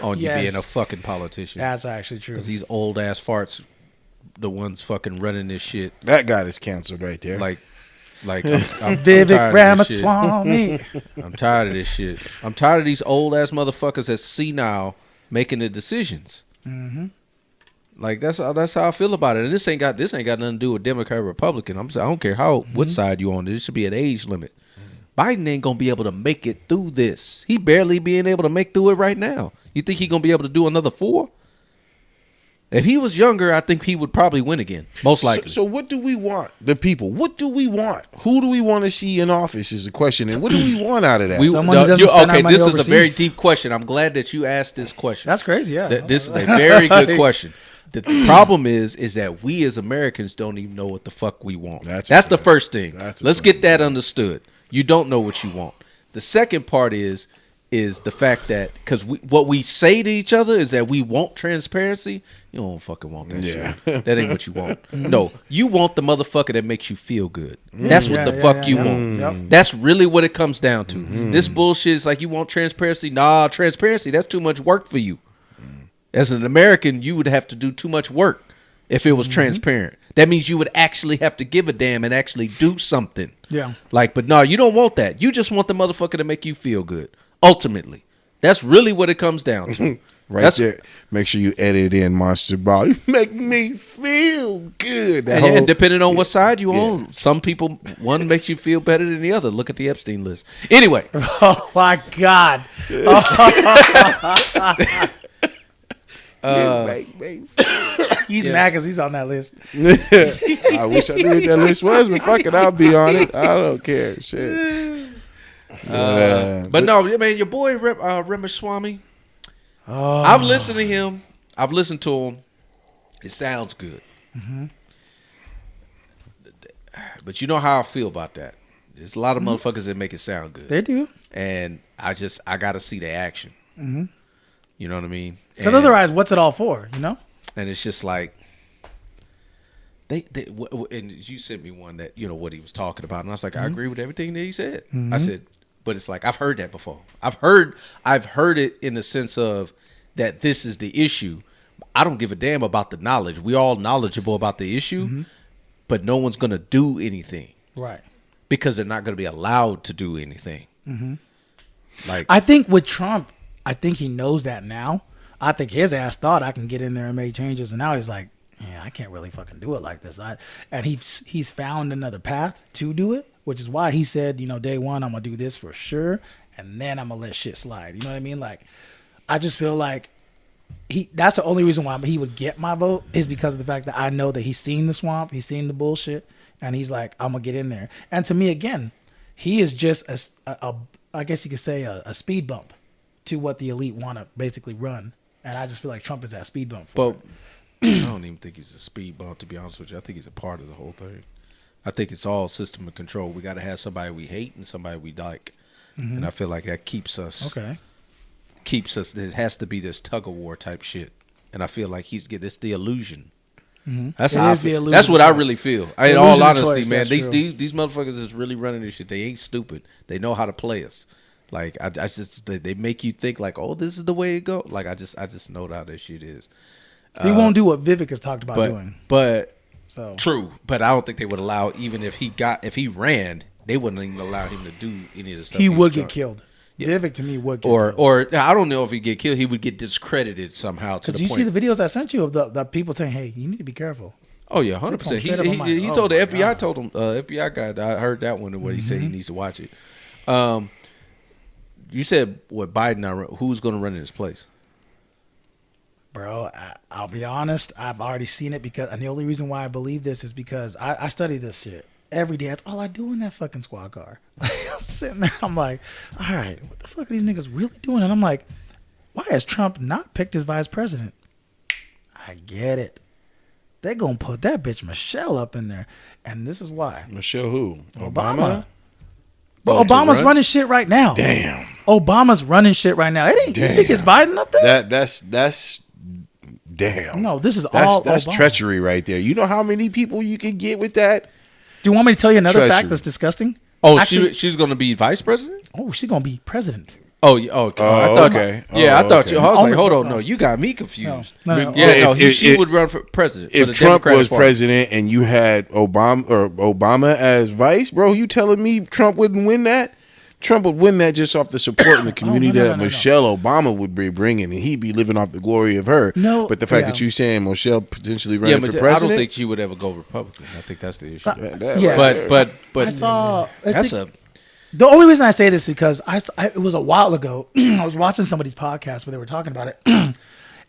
on you being a fucking politician. That's actually true. Because these old ass farts, the ones fucking running this shit. That guy is canceled right there. Like I'm Vivek Ramaswamy. I'm tired of this shit. I'm tired of these old ass motherfuckers that's senile making the decisions. Mm-hmm. Like that's how I feel about it. And this ain't got nothing to do with Democrat or Republican. I don't care what side you on. There should be an age limit. Biden ain't gonna be able to make it through this. He barely being able to make through it right now. You think he gonna be able to do another 4? If he was younger, I think he would probably win again. Most likely. So what do we want? The people. What do we want? Who do we want to see in office is the question. And what do we want out of that? This is a very deep question. I'm glad that you asked this question. That's crazy, yeah. This is a very good question. The problem is that we as Americans don't even know what the fuck we want. That's the first thing. Let's get that understood. You don't know what you want. The second part is the fact that because what we say to each other is that we want transparency. You don't fucking want that shit. That ain't what you want. No, you want the motherfucker that makes you feel good. That's what the fuck you want. Yep. That's really what it comes down to. This bullshit is like you want transparency. Nah, transparency, that's too much work for you. As an American, you would have to do too much work if it was transparent. That means you would actually have to give a damn and actually do something. Yeah. But no, you don't want that. You just want the motherfucker to make you feel good. Ultimately. That's really what it comes down to. There. Make sure you edit in Monster Ball. You make me feel good. And depending on what side you on, some people, one makes you feel better than the other. Look at the Epstein list. Anyway. Oh, my God. He's mad because he's on that list. I wish I knew what that list was, but fuck it, I'll be on it. I don't care. Shit. But no, man, your boy Ramaswamy. I've listened to him. I've listened to him. It sounds good. Mm-hmm. But you know how I feel about that. There's a lot of motherfuckers that make it sound good. They do. And I got to see the action. Mm-hmm. You know what I mean? Because otherwise, what's it all for, you know? And it's just like, and you sent me one that, what he was talking about. And I was like, I agree with everything that he said. I said, but it's like, I've heard that before. I've heard it in the sense of that this is the issue. I don't give a damn about the knowledge. We all knowledgeable about the issue, but no one's going to do anything. Right. Because they're not going to be allowed to do anything. Mm-hmm. Like, I think with Trump, I think he knows that now. I think his ass thought I can get in there and make changes, and now he's like, I can't really fucking do it like this. And he's found another path to do it, which is why he said, day one, I'm gonna do this for sure, and then I'm gonna let shit slide. You know what I mean? Like, I just feel like that's the only reason why he would get my vote is because of the fact that I know that he's seen the swamp, he's seen the bullshit, and he's like, I'm gonna get in there. And to me, again, he is just a I guess you could say a speed bump to what the elite want to basically run. And I just feel like Trump is that speed bump for it. I don't even think he's a speed bump, to be honest with you. I think he's a part of the whole thing. I think it's all system of control. We got to have somebody we hate and somebody we like. Mm-hmm. And I feel like that keeps us. There has to be this tug of war type shit. And I feel like it's the illusion. Mm-hmm. That's how I feel. That's what I really feel. In all honesty, man, these motherfuckers is really running this shit. They ain't stupid. They know how to play us. Like they make you think like, oh, this is the way it go. Like I just know how this shit is. He won't do what Vivek has talked about doing. True. But I don't think they would allow, even if he ran, they wouldn't even allow him to do any of the stuff. He would get killed. Yeah. Vivek to me would get killed. Or I don't know if he'd get killed. He would get discredited somehow. Did you see the videos I sent you of the people saying, "Hey, you need to be careful"? Oh yeah, 100%. He told the FBI. Told him FBI guy. I heard that one where he said he needs to watch it. You said what Biden? Who's going to run in his place? Bro, I'll be honest. I've already seen it and the only reason why I believe this is because I study this shit every day. That's all I do in that fucking squad car. I'm sitting there. I'm like, all right, what the fuck are these niggas really doing? And I'm like, why has Trump not picked his vice president? I get it. They're going to put that bitch Michelle up in there. And this is why. Michelle who? Obama. But Obama's running shit right now. Damn. Obama's running shit right now. It ain't. You think it's Biden up there? That's damn. No, this is that's Obama. Treachery right there. You know how many people you can get with that? Do you want me to tell you another fact treachery. that's disgusting? Oh, Actually, she's going to be vice president? oh, she's gonna be president. Oh, yeah, okay. Oh, I thought, okay. Yeah, Oh, I thought okay. you. I was Only- like, hold on, no. no, you got me confused. No. Yeah, no, If- she if- would run for president. If for the Trump Democratic was Party. president and you had Obama as vice, bro, you telling me Trump wouldn't win that? Trump would win that just off the support in the community no, that no. Michelle Obama would be bringing, and he'd be living off the glory of her. No, but the fact yeah. that you saying Michelle potentially Yeah, running but for I president, don't think she would ever go Republican. I think that's the issue. Yeah. But I saw. that's a The only reason I say this is because it was a while ago. I was watching somebody's podcast where they were talking about it,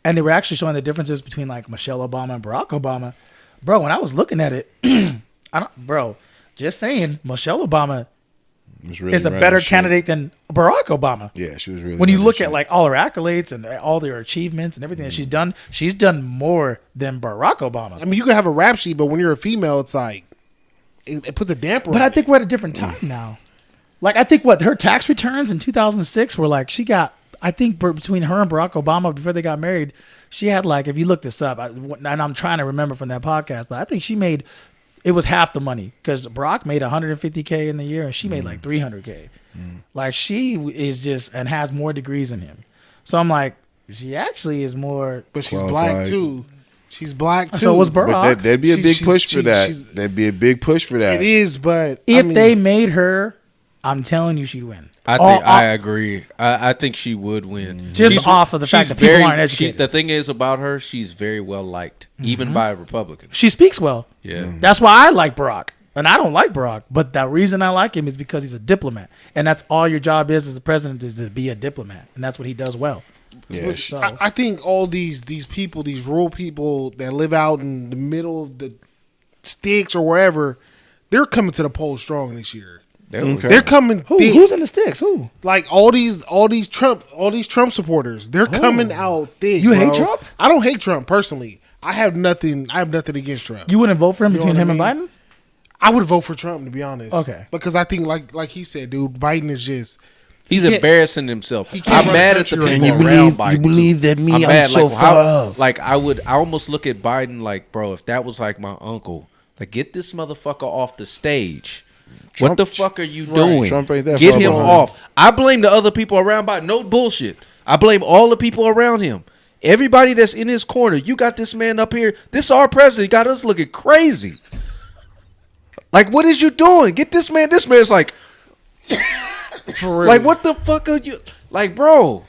and they were actually showing the differences between like Michelle Obama and Barack Obama. Bro, when I was looking at it, just saying, Michelle Obama was really is a running better shit. candidate than Barack Obama. Yeah, she was really. When you running look shit. at like all her accolades and all their achievements and everything that she's done more than Barack Obama. I mean, you can have a rap sheet, but when you're a female, it's like it puts a damper. But on I think we're at a different time now. Like, I think her tax returns in 2006 were like, she got, I think between her and Barack Obama before they got married, she had like, if you look this up, and I'm trying to remember from that podcast, but I think she made, it was half the money because Barack made $150K in the year and she made like $300K. Like, she is just, and has more degrees than him. So I'm like, she actually is more. But she's qualified. black too. She's black too. So was Barack. But that'd be a She's- big push she's- for that. she's- That'd be a big push for that. It is, but If I mean, they made her, I'm telling you she'd win. I agree. I think she would win. Just off of the fact she's that people very- aren't educated. the thing is about her, she's very well liked, even by Republicans. She speaks well. Yeah. That's why I like Barack. And I don't like Barack, but the reason I like him is because he's a diplomat. And that's all your job is as a president, is to be a diplomat. And that's what he does well. Yeah, So, I think all these people, these rural people that live out in the middle of the sticks or wherever, they're coming to the polls strong this year. Okay. They're coming thick. who's in the sticks? Who? Like all these Trump supporters. They're coming out thick. You hate bro. Trump? I don't hate Trump personally. I have nothing against Trump. You wouldn't vote for him You know between what him I and mean? Biden? I would vote for Trump, to be honest. Okay. Because I think like he said, dude, Biden is just He's can't- embarrassing himself. he can't I'm run mad the at the country people right now. around You Biden. believe too. that me, I'm mad, so like, far off. Like I almost look at Biden like, bro, if that was like my uncle, like get this motherfucker off the stage. Trump- What the fuck are you Right. doing? Trump ain't that Get far him behind. off. I blame the other people around Biden. No bullshit. I blame all the people around him. Everybody that's in his corner. You got this man up here. This our president. He got us looking crazy. Like, what is you doing? Get this man. This man's like, for real. like, what the fuck are you? Like, bro.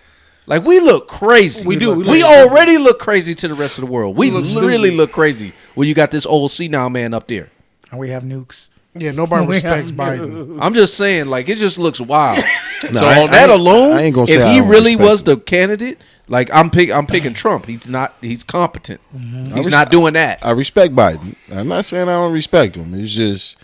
Like, we look crazy. We do. We We look already look crazy to the rest of the world. We look really stupid. look crazy when you got this old senile man up there. And we have nukes. Yeah, nobody We respects have Biden. I'm just saying, like, it just looks wild. No, so I- on that I- alone, I ain't gonna say if I he don't really respect was him. the candidate, like I'm picking Trump. He's competent. Mm-hmm. He's not doing that. I respect Biden. I'm not saying I don't respect him. It's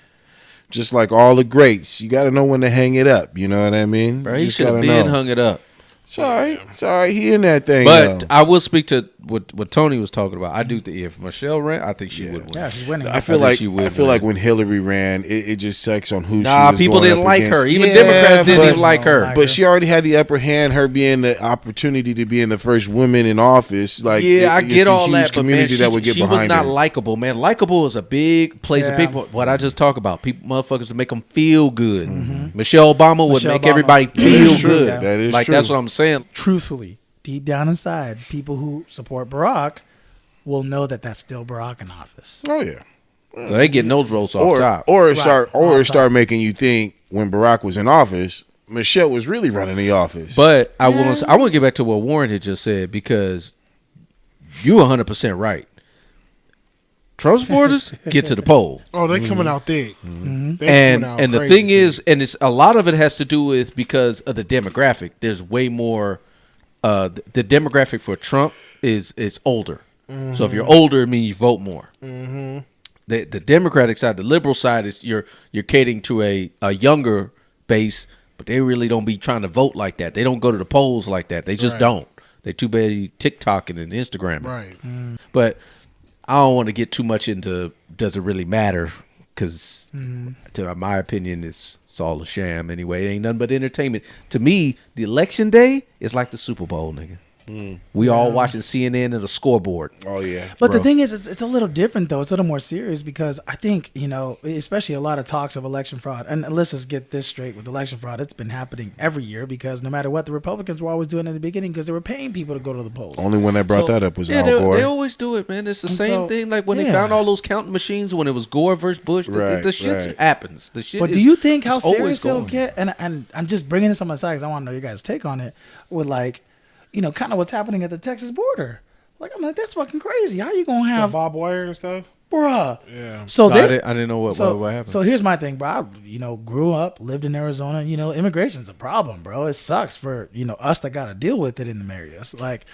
just like all the greats. You got to know when to hang it up. You know what I mean? Bro, You he just should have gotta been know. hung it up. It's all right. It's all right. He in that thing. But though. I will speak to what Tony was talking about. I do think if Michelle ran, I think she would win. Yeah, she's winning. I feel think like she would like win. when Hillary ran, it just sucks on who she Nah, was people going didn't up like against. her. Even Yeah, Democrats didn't but- even like her. Like- But she already had the upper hand. Her being the opportunity to be in the first woman in office, like Yeah, I it's get a all huge that, but man, community that would get she was behind not her. likable, man. Likable is plays a Yeah. big part. What I just talked about, people, motherfuckers to make them feel good. Michelle Obama would Michelle make Obama. everybody That feel is true. good. Yeah. That is like true. that's what I'm saying. Truthfully, deep down inside, people who support Barack will know that that's still Barack in office. Oh yeah. So they getting those votes off top. Or start Off top. making you think when Barack was in office, Michelle was really running the office. But I want to get back to what Warren had just said because you 100% right. Trump supporters get to the poll. Oh, they coming out thick. They And coming out the crazy thing thick. is, and it's a lot of it has to do with because of the demographic. There's way more. The demographic for Trump is older. So if you're older, it means you vote more. The Democratic side, the liberal side, is you're catering to a younger base, but they really don't be trying to vote like that. They don't go to the polls like that. They just Right. don't. They too busy TikToking and Instagramming. right. But I don't want to get too much into does it really matter because to my opinion it's all a sham anyway. It ain't nothing but entertainment. To me, the election day is like the Super Bowl, nigga. We all watching CNN and a scoreboard. Oh yeah. But Bro. the thing is, it's a little different though. It's a little more serious because I think, you know, especially a lot of talks of election fraud. And let's just get this straight with election fraud. It's been happening every year because no matter what, the Republicans were always doing in the beginning because they were paying people to go to the polls. Only one that brought that up was Yeah, Al Gore. they always do it, man. It's the And same so, thing. Like when they yeah. found all those counting machines when it was Gore versus Bush. Right, The shit right. happens. The shit. But is, do you think how it's always serious it'll going. get? And I'm just bringing this on my side because I want to know your guys' take on it. With like, you know, kind of what's happening at the Texas border. Like, I'm like, that's fucking crazy. How you gonna The have, barbed wire and stuff. bruh? Yeah. So No, they, I didn't know what happened. So here's my thing, bro. I, you know, grew up, lived in Arizona. You know, immigration's a problem, bro. It sucks for, you know, us that got to deal with it in the areas. Like,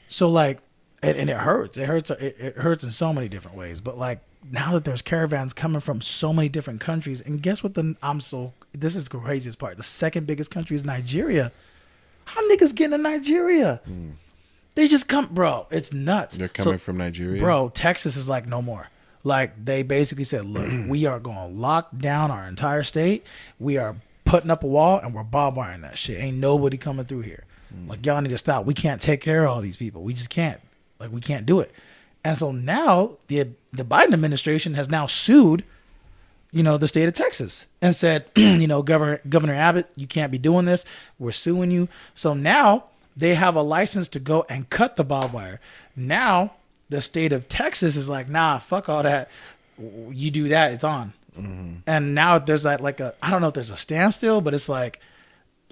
so like, and it hurts. It hurts. It hurts in so many different ways. But like now that there's caravans coming from so many different countries, and guess what? This is the craziest part. The second biggest country is Nigeria. How niggas getting to Nigeria? They just come, bro. It's nuts. They're coming from Nigeria, Bro, Texas is like no more. Like they basically said, look, we are going to lock down our entire state. We are putting up a wall and we're barbed wiring that shit. Ain't nobody coming through here. Like y'all need to stop. We can't take care of all these people. We just can't. Like we can't do it. And so now the Biden administration has now sued, you know, the state of Texas and said, you know, Governor Abbott, you can't be doing this. We're suing you. So now they have a license to go and cut the barbed wire. Now the state of Texas is like, nah, fuck all that. You do that, it's on. And now there's like I don't know if there's a standstill, but it's like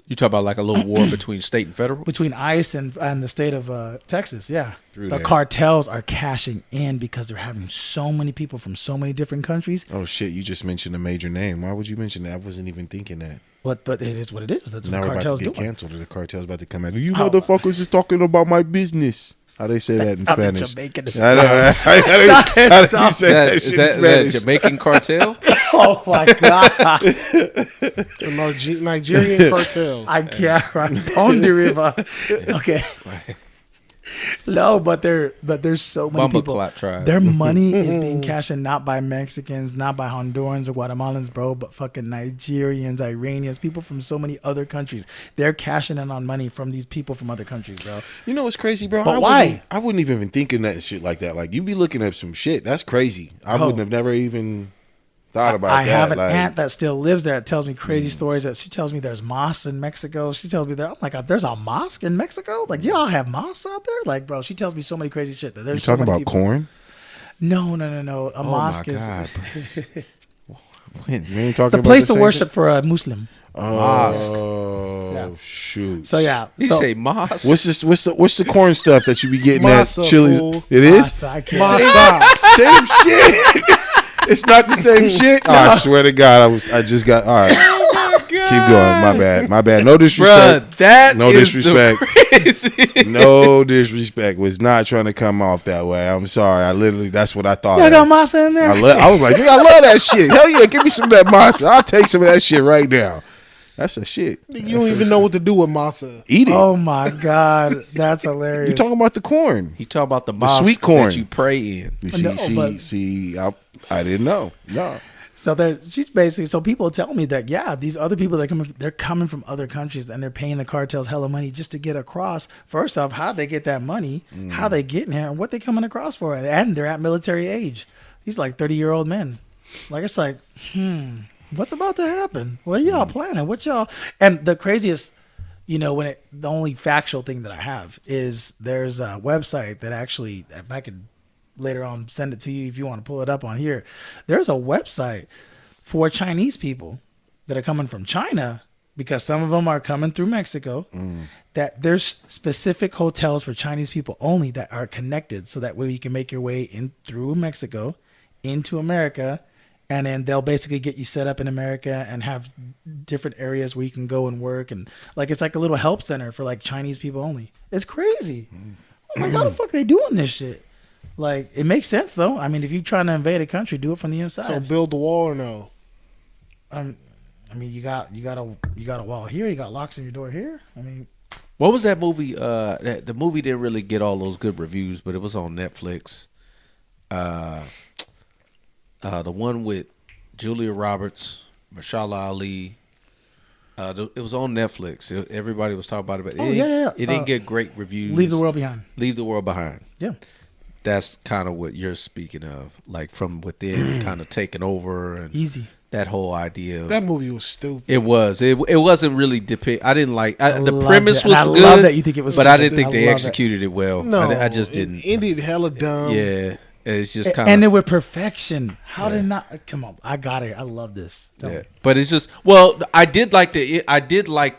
You talk about like a little war between state and federal? between ICE and the state of Texas. Yeah. Through The that. cartels are cashing in because they're having so many people from so many different countries. Oh shit! You just mentioned a major name. Why would you mention that? I wasn't even thinking that. But it is what it is. That's what Now the we're about cartels to get doing. canceled, or the cartel's about to come out. You Oh. motherfuckers is talking about my business. How they say that in Sounded Spanish? Jamaican as I know. fuck. How do you say that Is shit that in Spanish? Jamaican cartel? Oh my god! The Nigerian cartel. I can't run on the river. Okay. No, but there's so many Bumble people. clot tribe. Their money is being cashed in not by Mexicans, not by Hondurans or Guatemalans, bro, but fucking Nigerians, Iranians, people from so many other countries. They're cashing in on money from these people from other countries, bro. You know what's crazy, bro? But why? I wouldn't even think of that shit like that. Like you be looking up some shit. That's crazy. I Bro. wouldn't have never even thought about I that. have an like, aunt that still lives there. It tells me crazy stories. That she tells me there's mosques in Mexico. She tells me there. I'm like, there's a mosque in Mexico. Like y'all have mosques out there. Like, bro, she tells me so many crazy shit. That there's You so talking many about people. corn? No. A mosque my is God, When? We ain't talking it's a about place the to same worship thing? for a Muslim. Oh Yeah. shoot! So yeah. You so, say mosque? What's this? What's the corn stuff that you be getting Masa, at Chili's? fool. It is Masa, I can't. Masa. same shit. It's not the same shit. Oh, I swear to God, I just got all right. Keep going. My bad. No disrespect. Bruh, that No is disrespect. the crazy. No disrespect. Was not trying to come off that way. I'm sorry. I literally, that's what I thought. Y'all of. got masa in there? I was like, nigga, I love that shit. Hell yeah, give me some of that masa. I'll take some of that shit right now. That's a shit. You don't even know what to do with masa. Eat it. Oh my god, that's hilarious. You talking about the corn? He talking about the mosque sweet corn. that you pray in. You No, but- see. I didn't know. No. So she's basically, so people tell me that, yeah, these other people they're coming from other countries and they're paying the cartels hella money just to get across. First off, how they get that money, how they getting here, and what they coming across for. And they're at military age. These like 30-year-old men. Like, it's like, what's about to happen? What y'all planning? What y'all, and the craziest, you know, the only factual thing that I have is there's a website that actually, if I could later on send it to you if you want to pull it up on here. There's a website for Chinese people that are coming from China, because some of them are coming through Mexico, that there's specific hotels for Chinese people only that are connected, so that way you can make your way in through Mexico into America, and then they'll basically get you set up in America and have different areas where you can go and work, and like it's like a little help center for like Chinese people only. It's crazy. I'm like, how the fuck they doing this shit? Like, it makes sense though. I mean, if you're trying to invade a country, do it from the inside. So build the wall or no? I mean, you got a wall here. You got locks on your door here. I mean, What was that movie? The movie didn't really get all those good reviews, but it was on Netflix. The one with Julia Roberts, Mashallah Ali, It was on Netflix. Everybody was talking about it, but it didn't get great reviews. Leave the World Behind. Leave the World Behind. Yeah. That's kind of what you're speaking of, like from within, kind of taking over and Easy. that whole idea. That movie was stupid. It was. It wasn't really I didn't like the loved premise it. was And I good. love that you think it was but I stupid. didn't think I they love executed it well. No, I just didn't. It ended hella dumb. Yeah, it's just kind And it of. with perfection. How did not? Come on, I got it. I love this. Tell Yeah. me. But it's just I did like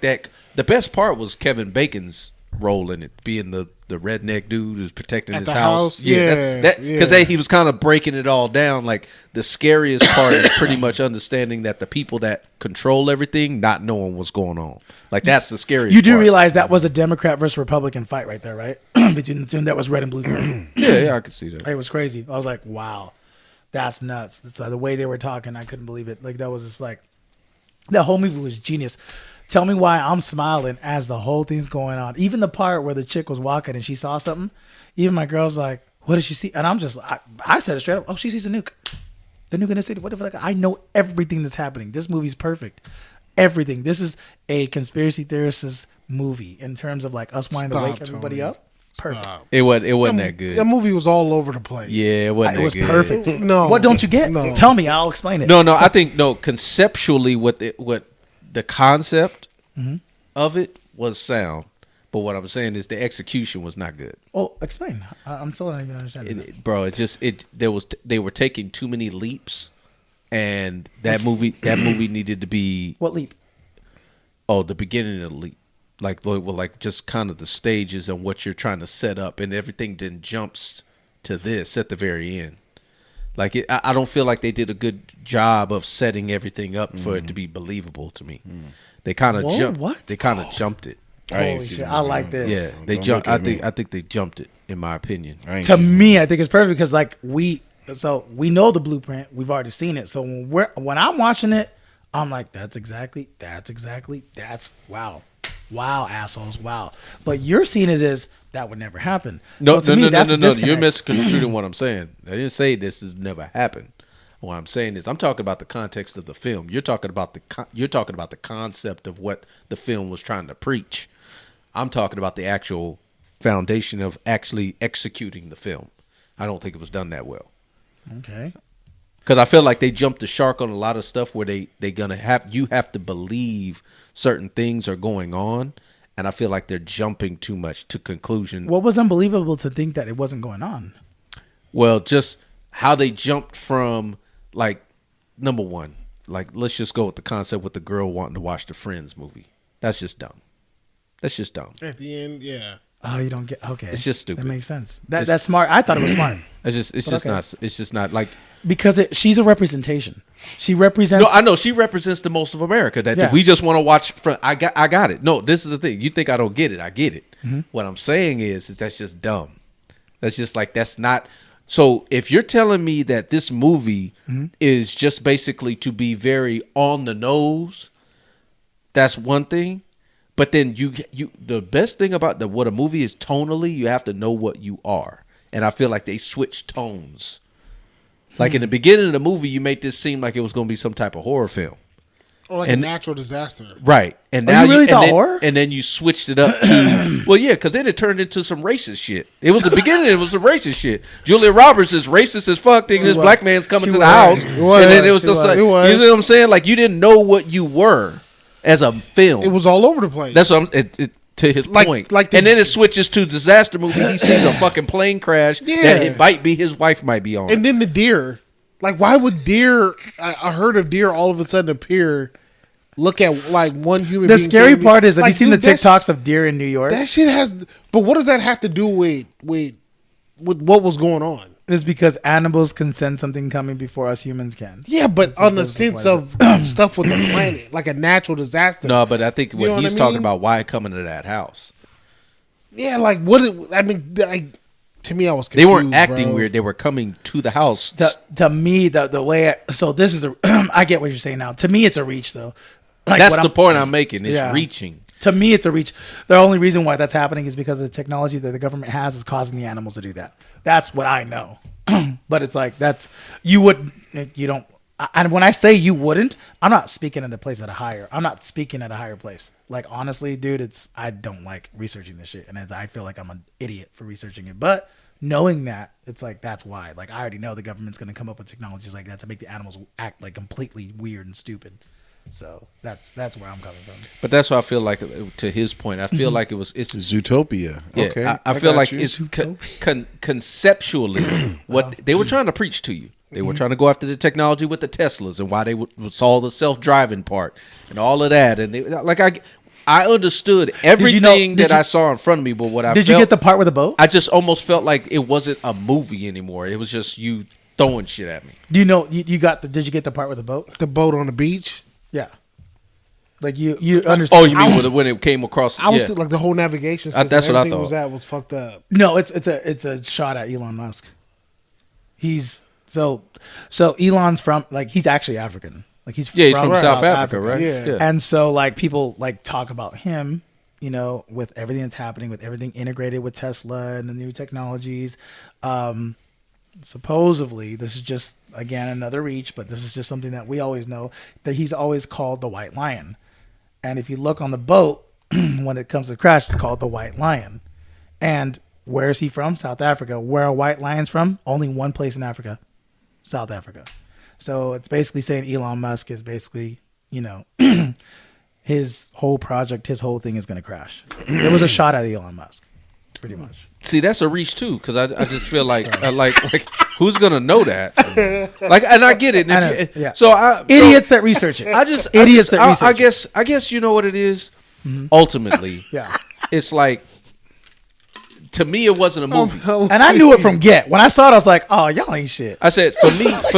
that. The best part was Kevin Bacon's role in it, being the redneck dude who's protecting At his the house. house? Yeah, Because yeah. he was kind of breaking it all down. Like the scariest part is pretty much understanding that the people that control everything not knowing what's going on. Like that's the scariest. You do part. realize that was a Democrat versus Republican fight right there, right? Between the two, that was red and blue. Yeah, I could see that. It was crazy. I was like, wow, that's nuts. That's, the way they were talking, I couldn't believe it. Like that was just like, the whole movie was genius. Tell me why I'm smiling as the whole thing's going on. Even the part where the chick was walking and she saw something. Even my girl's like, what did she see? And I'm just, I said it straight up. Oh, she sees a nuke. The nuke in the city. What the fuck? I know everything that's happening. This movie's perfect. Everything. This is a conspiracy theorist's movie in terms of like us wanting to wake everybody Tony. up. Perfect. Stop. It wasn't that good. That movie was all over the place. Yeah, it wasn't It that was good. perfect. No. What don't you get? No. Tell me. I'll explain it. No, I think conceptually what the concept of it was sound, but what I'm saying is the execution was not good. Oh, explain. I'm still not even understanding. Bro, they were taking too many leaps, and that movie needed to be What leap? the beginning of the leap, like just kind of the stages and what you're trying to set up, and everything then jumps to this at the very end. Like I don't feel like they did a good job of setting everything up for it to be believable to me. They kind of jumped. What? They kind of jumped it. ain't Holy seen shit! the I movie. like this. Yeah, they Don't jumped. look at I think they jumped it, in my opinion. I ain't To seen me, I think it's perfect because like we know the blueprint. We've already seen it. So when I'm watching it, I'm like, that's wow, assholes, wow. But you're seeing it as that would never happen. No, So to me, that's the You're disconnect. misconstruing what I'm saying. I didn't say this has never happened. What I'm saying is I'm talking about the context of the film. You're talking about the concept of what the film was trying to preach. I'm talking about the actual foundation of actually executing the film. I don't think it was done that well. Okay. Because I feel like they jumped the shark on a lot of stuff where they have to believe certain things are going on, and I feel like they're jumping too much to conclusion. What was unbelievable to think that it wasn't going on? Well, just how they jumped from like number one, like let's just go with the concept with the girl wanting to watch the Friends movie. That's just dumb. At the end, yeah. Oh, you don't get okay. It's just stupid. That makes sense. That's smart. I thought it was smart It's just okay. not. It's just not like. because she's a representation. She represents. No, I know she represents the most of America. That Yeah. we just want to watch. I got it. No, this is the thing. You think I don't get it? I get it. Mm-hmm. What I'm saying is that's just dumb. That's just like that's not. So if you're telling me that this movie is just basically to be very on the nose, that's one thing. But then you the best thing about what a movie is tonally, you have to know what you are. And I feel like they switched tones. Like in the beginning of the movie, you made this seem like it was going to be some type of horror film. Or like And- a natural disaster. Right. And Oh, now you really thought and then, horror? and then you switched it up to well, yeah, because then it turned into some racist shit. It was the beginning. It was some racist shit. Julia Roberts is racist as fuck. Thinking this was. black man's coming She to the was. house, It was. and then it was She just was. like It was. you know what I'm saying. Like you didn't know what you were as a film. It was all over the place. That's what I'm. To his point, like and then it switches to disaster movie. He sees a fucking plane crash Yeah. that it might be his wife might be on. And then the deer. Like, why would deer, a herd of deer all of a sudden appear, look at like one human The being? scary killing me? part is, have you Like, seen dude, the TikToks of deer in New York? That shit has, but what does that have to do with what was going on? It's because animals can sense something coming before us humans can. Yeah, but on the that's the sense of stuff with the planet, like a natural disaster. no, but I think know what what he's I talking mean? about, why coming to that house. Yeah, like what? I mean, to me, I was They confused, weren't acting bro. weird. They were coming to the house. To me, the way so this is I get what you're saying now. To me, it's a reach though. Like That's what the I'm- point I'm making. It's Yeah. reaching. To me, it's a reach. The only reason why that's happening is because of the technology that the government has is causing the animals to do that. That's what I know. But it's like you don't. And when I say you wouldn't, I'm not speaking at a place I'm not speaking at a higher place. Like, honestly, dude, I don't like researching this shit. And I feel like I'm an idiot for researching it. But knowing that, it's like, that's why. Like, I already know the government's going to come up with technologies like that to make the animals act like completely weird and stupid. So that's where I'm coming from. But that's why I feel like, to his point, I feel like it's Zootopia. Yeah, Okay, I feel like you. it's conceptually what they were trying to preach to you. They were trying to go after the technology with the Teslas and why they saw the self-driving part and all of that. And they, like I understood everything that I saw in front of me, but what I did you get the part with the boat? I just almost felt like it wasn't a movie anymore. It was just you throwing shit at me. Do you know you got did you get the part with the boat? The boat on the beach. Yeah. Like you understand? Oh, you mean when it came across? I was like the whole navigation system. That's what I thought. Was fucked up. No, it's a shot at Elon Musk. He's so Elon's from he's actually African. Like he's from South Africa, right? Yeah. And so like people like talk about him, with everything that's happening, with everything integrated with Tesla and the new technologies. Supposedly, this is just again another reach, but this is just something that we always know that he's always called the White Lion. And if you look on the boat when it comes to crash, it's called the White Lion. And where is he from? South Africa. Where are white lions from? Only one place in Africa, South Africa. So it's basically saying Elon Musk is basically, his whole project, his whole thing is going to crash. It was a shot at Elon Musk, pretty much. See, that's a reach too, because I just feel like who's gonna know that? And I get it. Yeah. So idiots that research it. I guess you know what it is. Mm-hmm. Ultimately, yeah, it's like, to me, it wasn't a movie, and I knew it from get. When I saw it, I was like, "Oh, y'all ain't shit." I said, for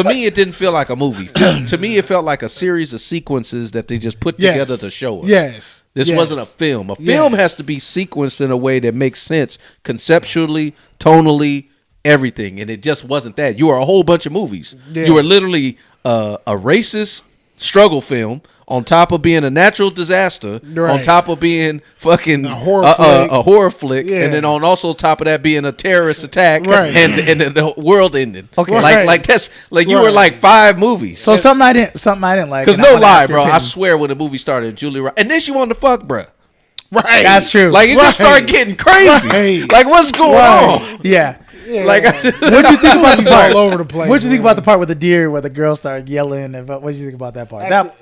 me, it didn't feel like a movie. To me, it felt like a series of sequences that they just put together to show us. Yes. This wasn't a film. A film has to be sequenced in a way that makes sense conceptually, tonally, everything. And it just wasn't that. You were a whole bunch of movies. Yes. You were literally a racist struggle film on top of being a natural disaster, on top of being fucking a horror flick, and then on also top of that being a terrorist attack, and the world ending. Okay, like that's like you were like 5 movies. So something I didn't like. Because no lie, bro, I swear when the movie started, Julie Roberts, and then she wanted to fuck, bro. Right, that's true. Like it just started getting crazy. Right. Like what's going on? Yeah. Like what'd you think about the part? All over the place. What'd you think about the part with the deer where the girl started yelling? And what'd you think about that part?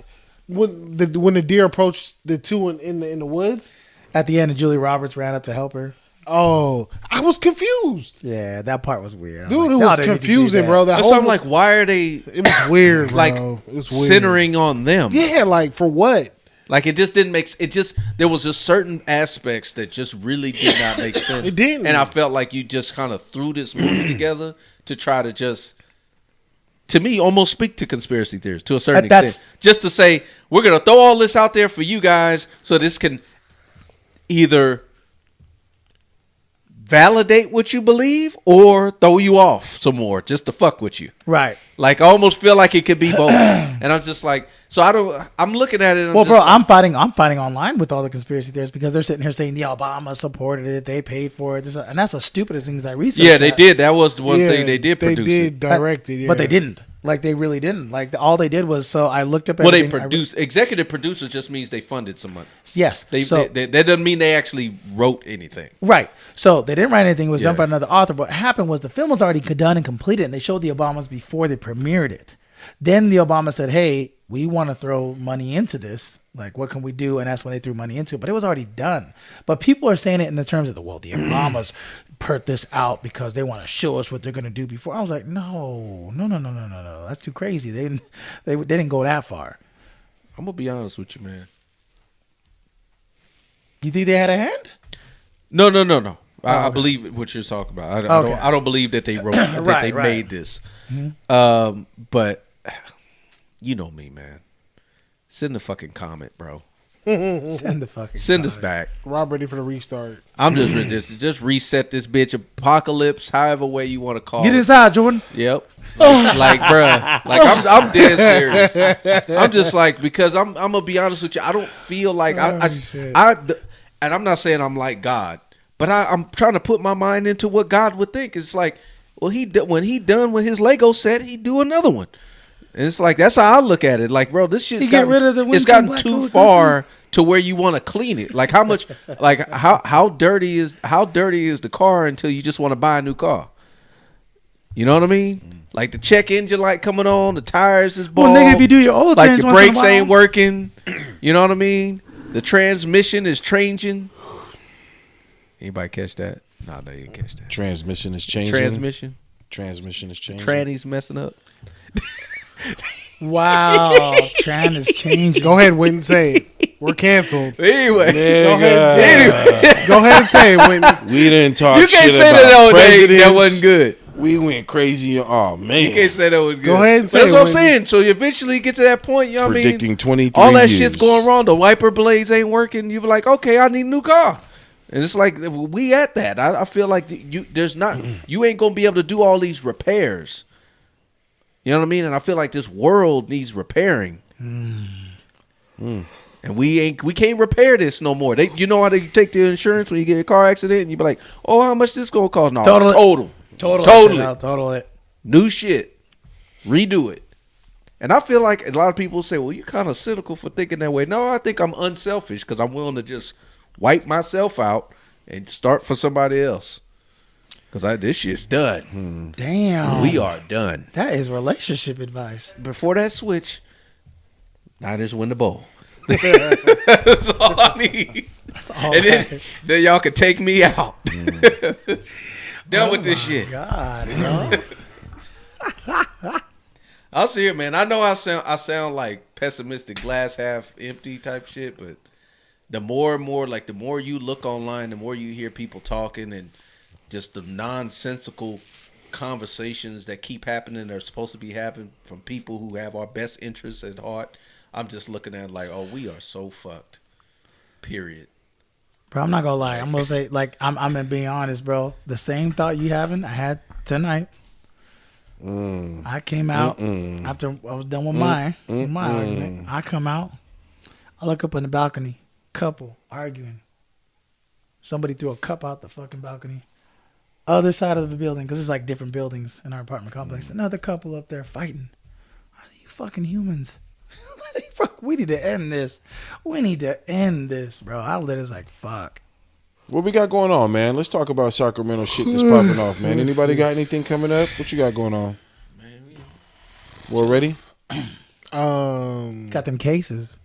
When the deer approached the two in the woods at the end, and Julie Roberts ran up to help her. Oh, I was confused. Yeah, that part was weird. Dude, it was confusing, bro. I'm like, why are they? It was weird, bro. Like it was weird. Centering on them. Yeah, like for what? Like it just didn't make. It just there was just certain aspects that just really did not make sense. It didn't, and I felt like you just kind of threw this movie together to try to just. To me, almost speak to conspiracy theories to a certain extent. Just to say, we're going to throw all this out there for you guys so this can either validate what you believe or throw you off some more just to fuck with you. Right. Like, I almost feel like it could be both. And I'm just like, so I'm looking at it. And I'm fighting online with all the conspiracy theorists because they're sitting here saying the Obama supported it, they paid for it, and that's the stupidest things I researched. Yeah, they did. That was the one thing they did produce. They did direct it, but they didn't. Like they really didn't. Like all they did was I looked up. Well, they produced. Executive producers just means they funded some money. Yes. That doesn't mean they actually wrote anything. Right. So they didn't write anything. It was done by another author. But what happened was the film was already done and completed, and they showed the Obamas before they premiered it. Then the Obama said, "Hey, we want to throw money into this. Like, what can we do?" And that's when they threw money into it. But it was already done. But people are saying it in the terms of the Obamas put this out because they want to show us what they're going to do before. I was like, no. That's too crazy. They didn't go that far. I'm going to be honest with you, man. You think they had a hand? No. I believe what you're talking about. I don't believe that they wrote that they made this. Mm-hmm. But you know me, man. Send a fucking comment, bro. Send us back. Rob ready for the restart. I'm just reset this bitch. Apocalypse, however way you want to call it. Get inside, Jordan. Yep. Like, bruh. Like I'm dead serious. I'm just like, because I'm gonna be honest with you. I don't feel like and I'm not saying I'm like God, but I'm trying to put my mind into what God would think. It's like, well, when he done with his Lego set, he'd do another one. And it's like that's how I look at it. Like, bro, this shit's You get rid of the it's gotten too far to where you want to clean it. Like, how much? Like, how dirty is the car until you just want to buy a new car? You know what I mean? Like the check engine light coming on, the tires is bald. Well, nigga, if you do your oil like change the once in a brakes while- ain't working. You know what I mean? The transmission is changing. Anybody catch that? No, they didn't catch that. Transmission is changing. Transmission is changing. Tranny's messing up. Wow, Tran is changing. Go ahead, Whitney, say it. We're canceled. Anyway, Go ahead and say it, Whitney. We didn't talk you can't shit say about that presidents. that wasn't good. We went crazy. Oh, man. You can't say that was good. Go ahead and But say that's it, what I'm Whitney. saying. So you eventually get to that point, you know what I mean? Predicting 23 All that years. shit's going wrong. The wiper blades ain't working. You be like, okay, I need a new car. And it's like we at that. I feel like you ain't gonna be able to do all these repairs. You know what I mean? And I feel like this world needs repairing. And we can't repair this no more. You know how they take the insurance when you get a car accident and you be like, oh, how much this gonna cost? No, Total. New shit. Redo it. And I feel like a lot of people say, well, you're kind of cynical for thinking that way. No, I think I'm unselfish because I'm willing to just wipe myself out and start for somebody else. Because this shit's done. Damn. We are done. That is relationship advice. Before that switch, Niners win the bowl. That's all I need. That's all. And then y'all can take me out. Done with this shit. God, bro. I'll see it, man. I know I sound like pessimistic, glass half empty type shit, but the more and more, like the more you look online, the more you hear people talking and just the nonsensical conversations that keep happening that are supposed to be happening from people who have our best interests at heart. I'm just looking at it like, oh, we are so fucked. Period. Bro, I'm not gonna lie. I'm gonna say, like, I'm being honest, bro. The same thought you having, I had tonight. I came out after I was done with my argument. I come out. I look up on the balcony. Couple arguing. Somebody threw a cup out the fucking balcony. Other side of the building, because it's like different buildings in our apartment complex. Another couple up there fighting. Are you fucking humans? Fuck, we need to end this. We need to end this, bro. I lit as like, fuck. What we got going on, man? Let's talk about Sacramento shit that's popping off, man. Anybody got anything coming up? What you got going on? Well, ready? Got them cases.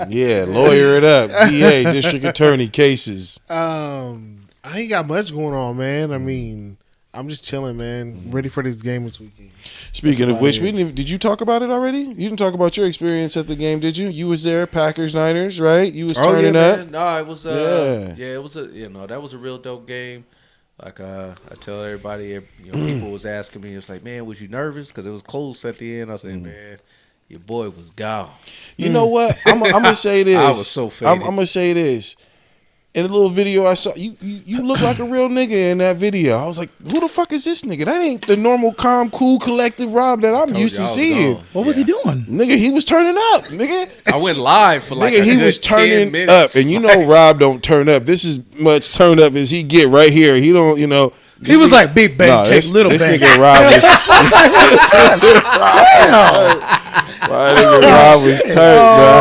Yeah, lawyer it up. DA, district attorney cases. I ain't got much going on, man. I mean, I'm just chilling, man. Ready for this game this weekend. Speaking of which, did you talk about it already? You didn't talk about your experience at the game, did you? You was there, Packers, Niners, right? You was turning up. Man. No, it was. It was that was a real dope game. Like I tell everybody, people was asking me, it's like, man, was you nervous? Because it was close at the end. I said, man, your boy was gone. You know what? I'm gonna say this. I was so faded. I'm gonna say this. In a little video I saw, you look like a real nigga in that video. I was like, who the fuck is this nigga? That ain't the normal, calm, cool, collective Rob that I'm used to seeing. What was he doing? Nigga, he was turning up, nigga. I went live for like nigga, a he good was 10 turning minutes. up. And you know Rob don't turn up. This is much turn up as he get right here. He don't, He was like, big bang, take little this bang. Nigga Rob was, my nigga Rob was turned, bro.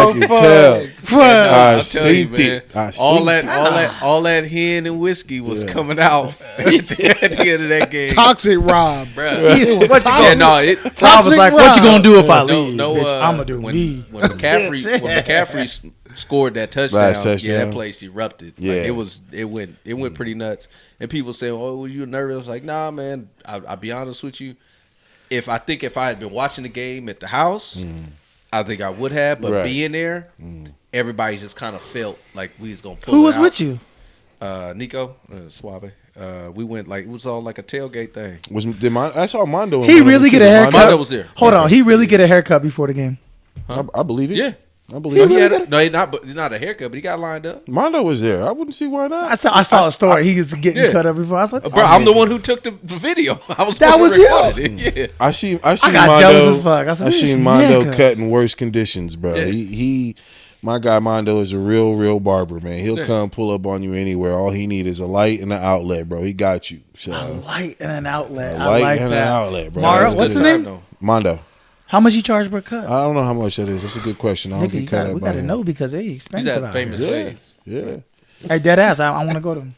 I can tell. I seen it. All that hen and whiskey was coming out at the end of that game. Toxic Rob, bro. Rob was like, Rob. what you gonna do if I leave? No, bitch, I'm gonna do when me. McCaffrey scored that touchdown, touchdown. that place erupted. Yeah. Like, it went pretty nuts. And people say, "Oh, was you nervous?" I was like, "Nah, man. I'll be honest with you. If I had been watching the game at the house, I think I would have. But being there, everybody just kind of felt like we was gonna pull. Who it was out. with you? Nico, Suave. We went it was all like a tailgate thing. I saw Mondo. He really get a haircut. Mondo was there. Hold on, he really get a haircut before the game. I believe it. Yeah. I believe it. Not a haircut, but he got lined up. Mondo was there. I wouldn't see why not. I saw a story. He was getting cut up before. I was like, Bro, I'm the one who took the video. I was That was you. Yeah. I see. I got Mondo, jealous as fuck. I said, I this seen Mondo nigga. cut in worse conditions, bro. Yeah. My guy Mondo is a real barber, man. He'll come pull up on you anywhere. All he need is a light and an outlet, bro. He got you. So, A light and an outlet. a I light like and that. an outlet, bro. Mara, That's what's good. the name? Mondo. How much you charge per cut? I don't know how much that is. That's a good question. I don't Nigga, you get cut gotta, up we by gotta him. know because they He's expensive that out famous here. face. Yeah. Hey, dead ass. I want to go to them.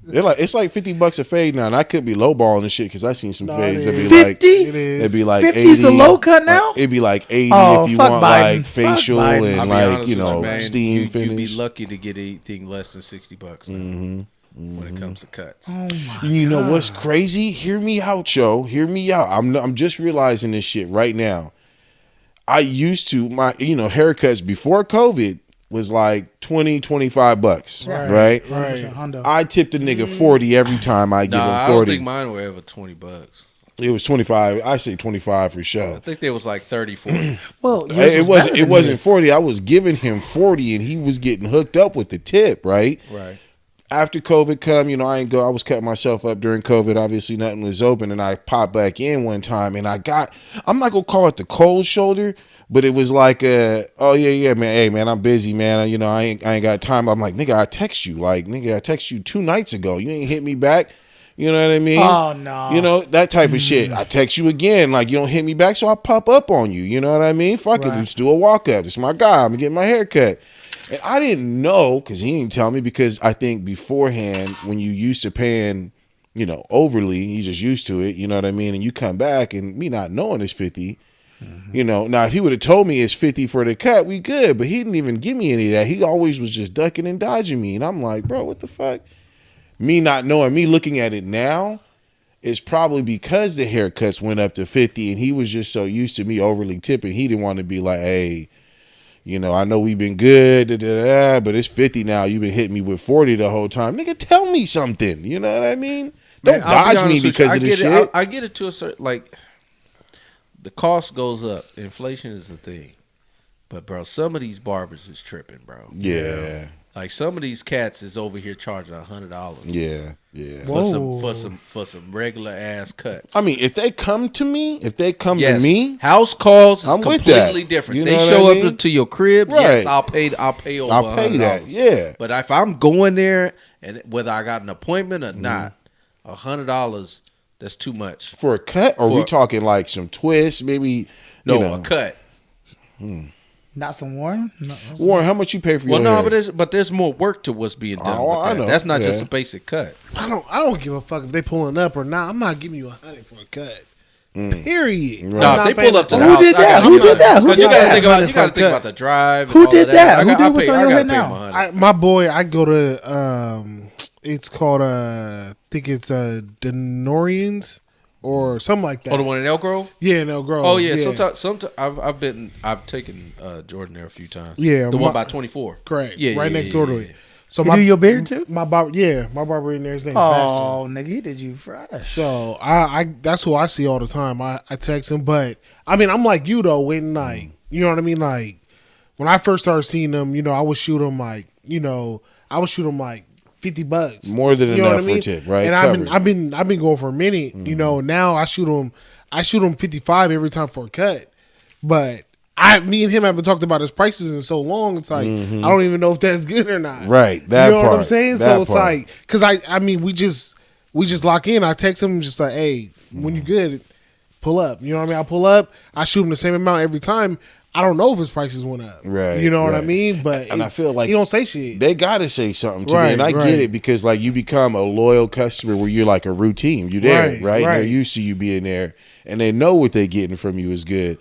It's like $50 a fade now, and I could be lowballing and shit because I seen some No, fades it that'd is. be like 50? It is. it'd be like 50's the 80. low cut now? Like, it'd be like 80 Oh, if you fuck want Biden. like Fuck facial Biden. and I'll be like honest you with know man, steam you'd be finish. lucky to get anything less than $60 now when it comes to cuts. Oh my You know what's crazy? Hear me out, yo. Hear me out. I'm just realizing this shit right now. I used to my haircuts before COVID was like $20-$25, right? 100% Hondo. I tipped a nigga 40 every time I give Nah, him I don't 40. think mine were ever $20. It was 25. I say 25 for I sure. think there was like 30, 40. Well, yours It was better than wasn't his. 40. I was giving him 40 and he was getting hooked up with the tip, right? Right. After COVID come, I was cutting myself up during COVID. Obviously nothing was open and I popped back in one time and I'm not gonna call it the cold shoulder, but it was like oh yeah, man. Hey man, I'm busy, man. I ain't got time. I'm like, nigga, I text you 2 nights ago. You ain't hit me back. You know what I mean? Oh no. That type of shit. I text you again, like you don't hit me back, so I pop up on you. You know what I mean? Fuck it, Right. let's do a walk up. It's my guy. I'm getting my hair cut. And I didn't know because he didn't tell me because I think beforehand when you used to paying, overly, you just used to it. You know what I mean? And you come back and me not knowing it's 50. Now if he would have told me it's 50 for the cut, we good. But he didn't even give me any of that. He always was just ducking and dodging me, and I'm like, bro, what the fuck? Me not knowing, me looking at it now, it's probably because the haircuts went up to 50 and he was just so used to me overly tipping. He didn't want to be like, hey, I know we've been good, but it's 50 now. You've been hitting me with 40 the whole time. Nigga, tell me something. You know what I mean? Don't Man, I'll be dodge me honest with because you, of this I shit. get it. I get it to a certain, like, the cost goes up. Inflation is the thing. But, bro, some of these barbers is tripping, bro. Yeah. Like, some of these cats is over here charging $100. Yeah. For some regular ass cuts. I mean, if they come to me, Yes. to me, house calls is I'm with completely that. different. You They know what show I mean? up to your crib. Right. Yes, I'll pay over I'll pay that. $100. Yeah. But if I'm going there and whether I got an appointment Mm-hmm. or not, $100 that's too much. For a cut, or we For- talking like some twists, maybe? No, a cut. Not some Warren? No, Warren, how much you pay for Well, your no, hair? but there's more work to what's being done. Oh, with I that. know. That's not just Yeah. a basic cut. I don't give a fuck if they pulling up or not. I'm not giving you $100 for a cut. Period. Right. No, I'm if they not paying pull up to a the Who house. did that? Who did that? Who Because you did got to that? think about $100 the drive. Who and all did of that? Who I did gotta what's pay- on I your gotta head pay now? them $100. My boy, I go to it's called I think it's Denorians or something like that. Oh, the one in Elk Grove? Yeah, in Elk Grove. Oh yeah. Sometimes I've taken Jordan there a few times. Yeah, the one my- by 24. Correct. Yeah, right yeah, next yeah, door to yeah, it. yeah. So He do your beard too? My barber in there. His name's Oh, nigga, he did you fresh. Bastion. So I that's who I see all the time. I text him, but I mean I'm like you though. When like you know what I mean, like when I first started seeing them, I would shoot them like $50. More than You know enough what I mean? for a tip, right? And Covered. I've been going for a minute. Now I shoot them 55 every time for a cut. But me and him haven't talked about his prices in so long. It's like I don't even know if that's good or not. Right, that you know what I'm part, saying? that So it's part. like because I mean we just lock in. I text him just like, hey, when you good, pull up. You know what I mean? I pull up. I shoot him the same amount every time. I don't know if his prices went up. Right, You know what I right. mean? But And I feel like he don't say shit. They gotta say something to me, Right, and I right. get it because like you become a loyal customer where you're like a routine. You're there, Right, right? right. They're used to you being there, and they know what they're getting from you is good.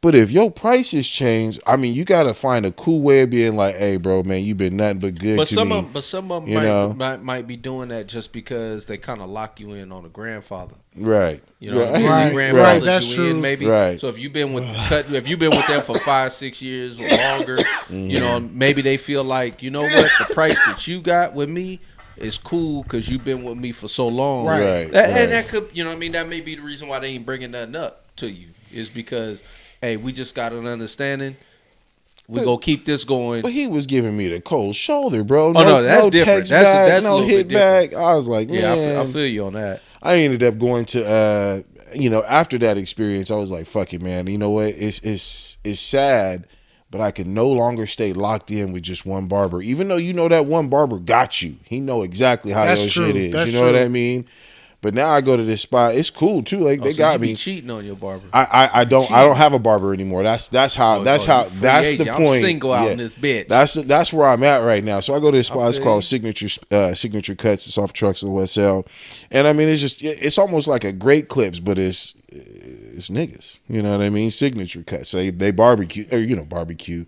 But if your prices change, I mean, you gotta find a cool way of being like, "Hey, bro, man, you've been nothing but good But to some me." of them you know? might be doing that just because they kind of lock you in on a grandfather. Right? You know, right. your Right, grandfather that's you in true. maybe. Right. So if you've been with them for 5-6 years or longer, maybe they feel like what the price that you got with me is cool because you've been with me for so long. Right. Right, And that could that may be the reason why they ain't bringing nothing up to you is because hey, we just got an understanding. We gonna keep this going. But he was giving me the cold shoulder, bro. No, that's different. Text That's back, a no little hit bit different. back. I was like, Yeah, man, I feel you on that. I ended up going to after that experience, I was like, fuck it, man. You know what? It's sad, but I can no longer stay locked in with just one barber. Even though you know that one barber got you. He know exactly how your shit is. That's you know true. what I mean? But now I go to this spot. It's cool too. Like they so got you me be cheating on your barber. I don't have a barber anymore. That's how Free that's agent. the I'm point. single out in this bitch. That's where I'm at right now. So I go to this spot. It's feel called you. Signature Cuts. It's off Trucks in West L. And I mean, it's almost like a Great Clips, but it's niggas. You know what I mean? Signature Cuts. So they barbecue, or barbecue.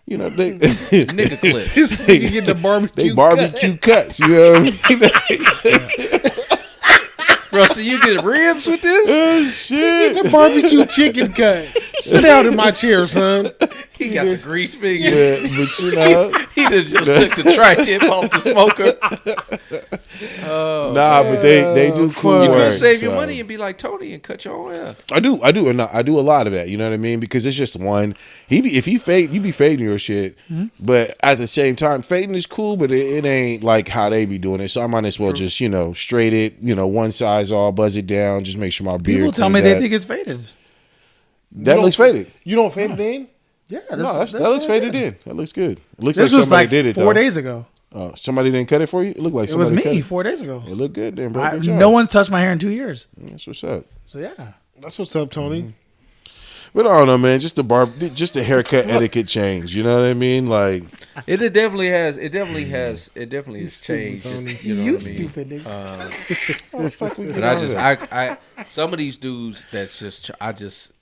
You know they Nigga clip. This nigga get the barbecue. they barbecue cuts. You know what I mean? Bro, so you get ribs with this? Oh, shit. The barbecue chicken cut. Sit down in my chair, son. He got the grease finger. Yeah, but you know. He just took the tri-tip off the smoker. But they do cool You work. could save your so. money and be like Tony and cut your own hair. I do a lot of that. You know what I mean? Because it's just one. If he fade, you be fading your shit. Mm-hmm. But at the same time, fading is cool, but it ain't like how they be doing it. So I might as well just straight it. One size all, buzz it down. Just make sure my beard. People tell me they think it's faded. that looks faded. You don't fade it in? Yeah, No, that looks faded in. That looks good. It looks This like was somebody like did it 4 though. days ago. Oh, somebody didn't cut it for you. It looked like It was somebody cut me it. 4 days ago. It looked good then, bro. Good job. No one's touched my hair in 2 years. That's what's up. So yeah. That's what's up, Tony. But I don't know, man. Just the haircut etiquette change. You know what I mean? Like, It definitely has. It definitely has changed. Tony. You know You what I mean? stupid nigga. how the fuck we get But out of that? I some of these dudes that's just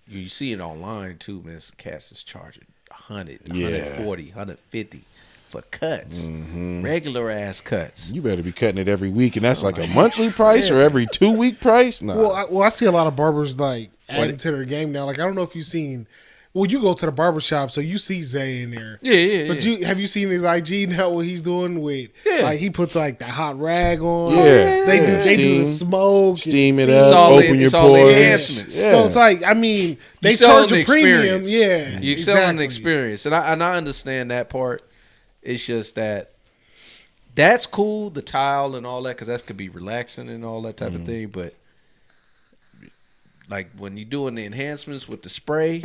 you see it online too, man. Cats is charging 100, Yeah. 140, 150 for cuts, Mm-hmm. regular ass cuts. You better be cutting it every week, and that's like a monthly price or every 2 week price. Nah. Well, I see a lot of barbers like adding to their game now. Like I don't know if you've seen. Well, you go to the barber shop, so you see Zay in there. Yeah. But have you seen his IG now? What he's doing with? Yeah. Like he puts like the hot rag on. Yeah. They Yeah. do the smoke. Steam it and It's up, all open your it's all the pores. enhancements. Yeah. So it's like, I mean, they You selling charge a the premium. experience. Yeah, You're selling exactly. the experience, and I understand that part. It's just that's cool, the tile and all that, because that could be relaxing and all that type of thing. But like when you're doing the enhancements with the spray,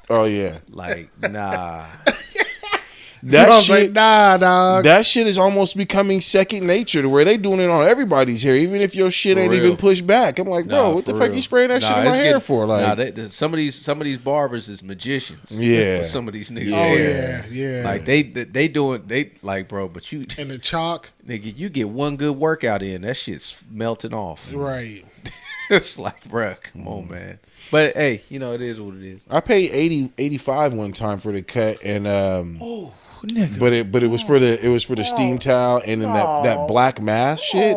Oh yeah, like nah. that I was shit. like, nah, dog. That shit is almost becoming second nature to where they doing it on everybody's hair, even if your shit For ain't real. even pushed back. I'm like, bro, Nah, what the for fuck real. you spraying that shit in my it's hair getting- for? Like, some of these barbers is magicians. Yeah. with some of these niggas. Yeah. Oh yeah. Like they like, bro, but you and the chalk, nigga, you get one good workout in, that shit's melting off. right? It's like, bro, come on, man. But hey, it is what it is. I paid 85 one time for the cut, and Nigga. but it was for the steam towel and then that black mask shit.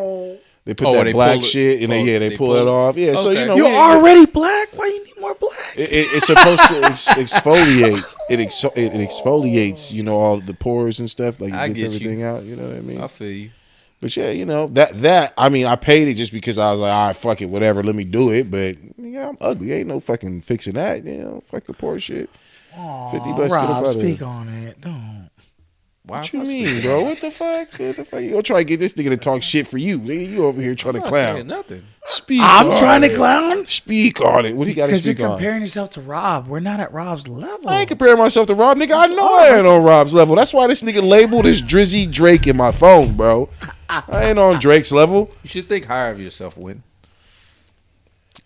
They put Oh, that they black pull it- shit and they they pull pull it it? off. Yeah, so Okay. You're already black. Why you need more black? it's supposed to exfoliate. It exfoliates, all the pores and stuff. Like I it gets get you. everything out. You know what I mean? I feel you. But yeah, that I mean, I paid it just because I was like, all right, fuck it, whatever, let me do it. But yeah, I'm ugly. Ain't no fucking fixing that. Fuck the poor shit. $50 get up Rob, out of speak here. on it. Don't. Why What you mean, bro? What the fuck? You gonna try to get this nigga to talk shit for you? Nigga, you over here trying to Saying clown. nothing. Speak. I'm on trying to it. clown Speak on it. What do you got to because you're speak on? comparing yourself to Rob. We're not at Rob's level. I ain't comparing myself to Rob, nigga. I know I ain't on Rob's level. That's why this nigga labeled as Drizzy Drake in my phone, bro. I ain't on Drake's level. You should think higher of yourself, Win.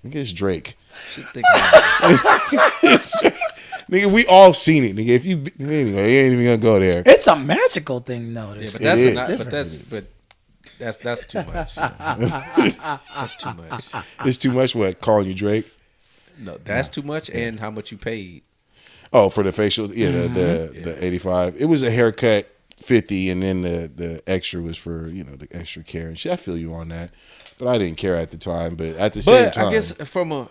Nigga, it's Drake. You should think higher. Nigga, we all seen it, nigga. If you anyway, you ain't even gonna go there. It's a magical thing, though. Yeah, This but It that's is. that's too much. That's too much. It's too much. What, calling you Drake? No, that's too much. And how much you paid? Oh, for the facial, the 85. It was a haircut 50, and then the extra was for the extra care and shit. I feel you on that, but I didn't care at the time. But at the same But time, I guess from a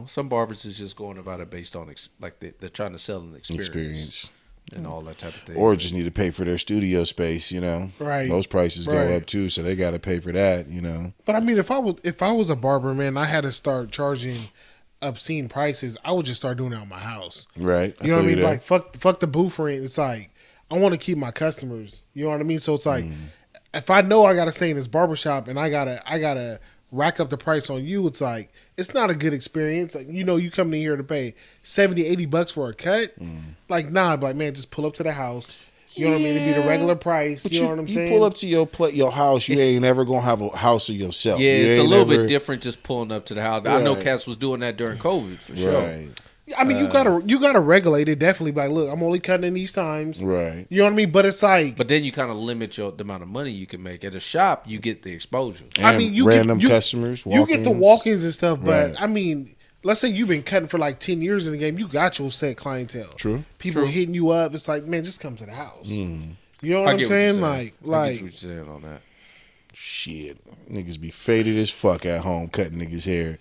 some barbers is just going about it based on like they're trying to sell an experience and all that type of thing. or just need to pay for their studio space. Right. Those prices Right. go up too, so they got to pay for that. But I mean, if I was a barber, man, I had to start charging obscene prices. I would just start doing it out my house. Right? You know what I feel mean? there. Like fuck the booth rent. It's like I want to keep my customers. You know what I mean? So it's like if I know I gotta stay in this barbershop and I gotta rack up the price on you, it's like it's not a good experience. Like, you coming in here to pay $70-$80 for a cut. Like, nah, but man, just pull up to the house. You know what I mean? It'd be the regular price. But you know what I'm saying? You pull up to your house, you ain't never gonna have a house of yourself. Yeah, you it's a ain't little never- bit different just pulling up to the house. Right. I know Cass was doing that during COVID for sure. Right. I mean, you gotta regulate it definitely. By look, I'm only cutting in these times. Right. You know what I mean? But it's like, But then you kind of limit the amount of money you can make. At a shop, you get the exposure. I mean, you random get, customers. You get the walk-ins and stuff, but Right. I mean, let's say you've been cutting for like 10 years in the game. You got your set clientele. True. People hitting you up. It's like, man, just come to the house. You know what I I'm get saying? you're Like, I get what you're saying on that. Shit, niggas be faded as fuck at home cutting niggas' hair.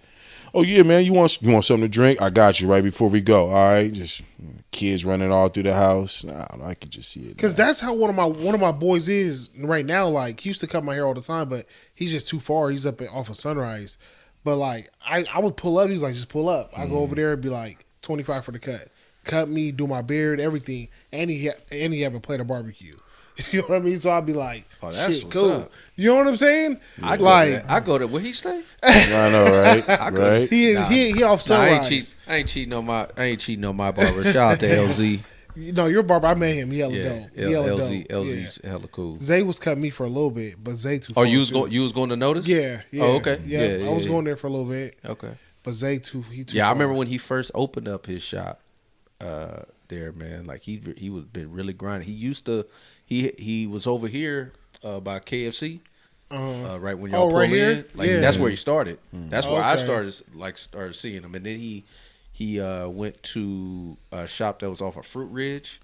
Oh yeah, man, you want something to drink? I got you right before we go. All right, just kids running all through the house. Nah, I can just see it. because that's how one of my boys is right now. Like, he used to cut my hair all the time, but he's just too far. He's up off of Sunrise. But like, I would pull up. He was like, just pull up. I go over there and be like, 25 for the cut me, do my beard, everything, and he have a plate of barbecue. You know what I mean? So I'll be like, Oh, that's shit, what's cool. up. You know what I'm saying? I go to where he stay. I know, right? Right. He off Nah, I Sunrise. ain't cheating on my barber. Shout out to LZ. No, your barber. I met him. He hella Yeah, dope. He hella LZ, dope. LZ's hella cool. Zay was cutting me for a little bit, but Zay too. Oh, far you was too. going to notice? Yeah. Oh, okay. Yeah, Yeah, I was yeah. going there for a little bit, Okay. but Zay too. Yeah, I far. remember when he first opened up his shop there, man. Like he was been really grinding. He used to he was over here by KFC. Right when y'all pull right here? in, like Yeah. that's where he started. That's where I Okay. started seeing him, and then he went to a shop that was off of Fruit Ridge,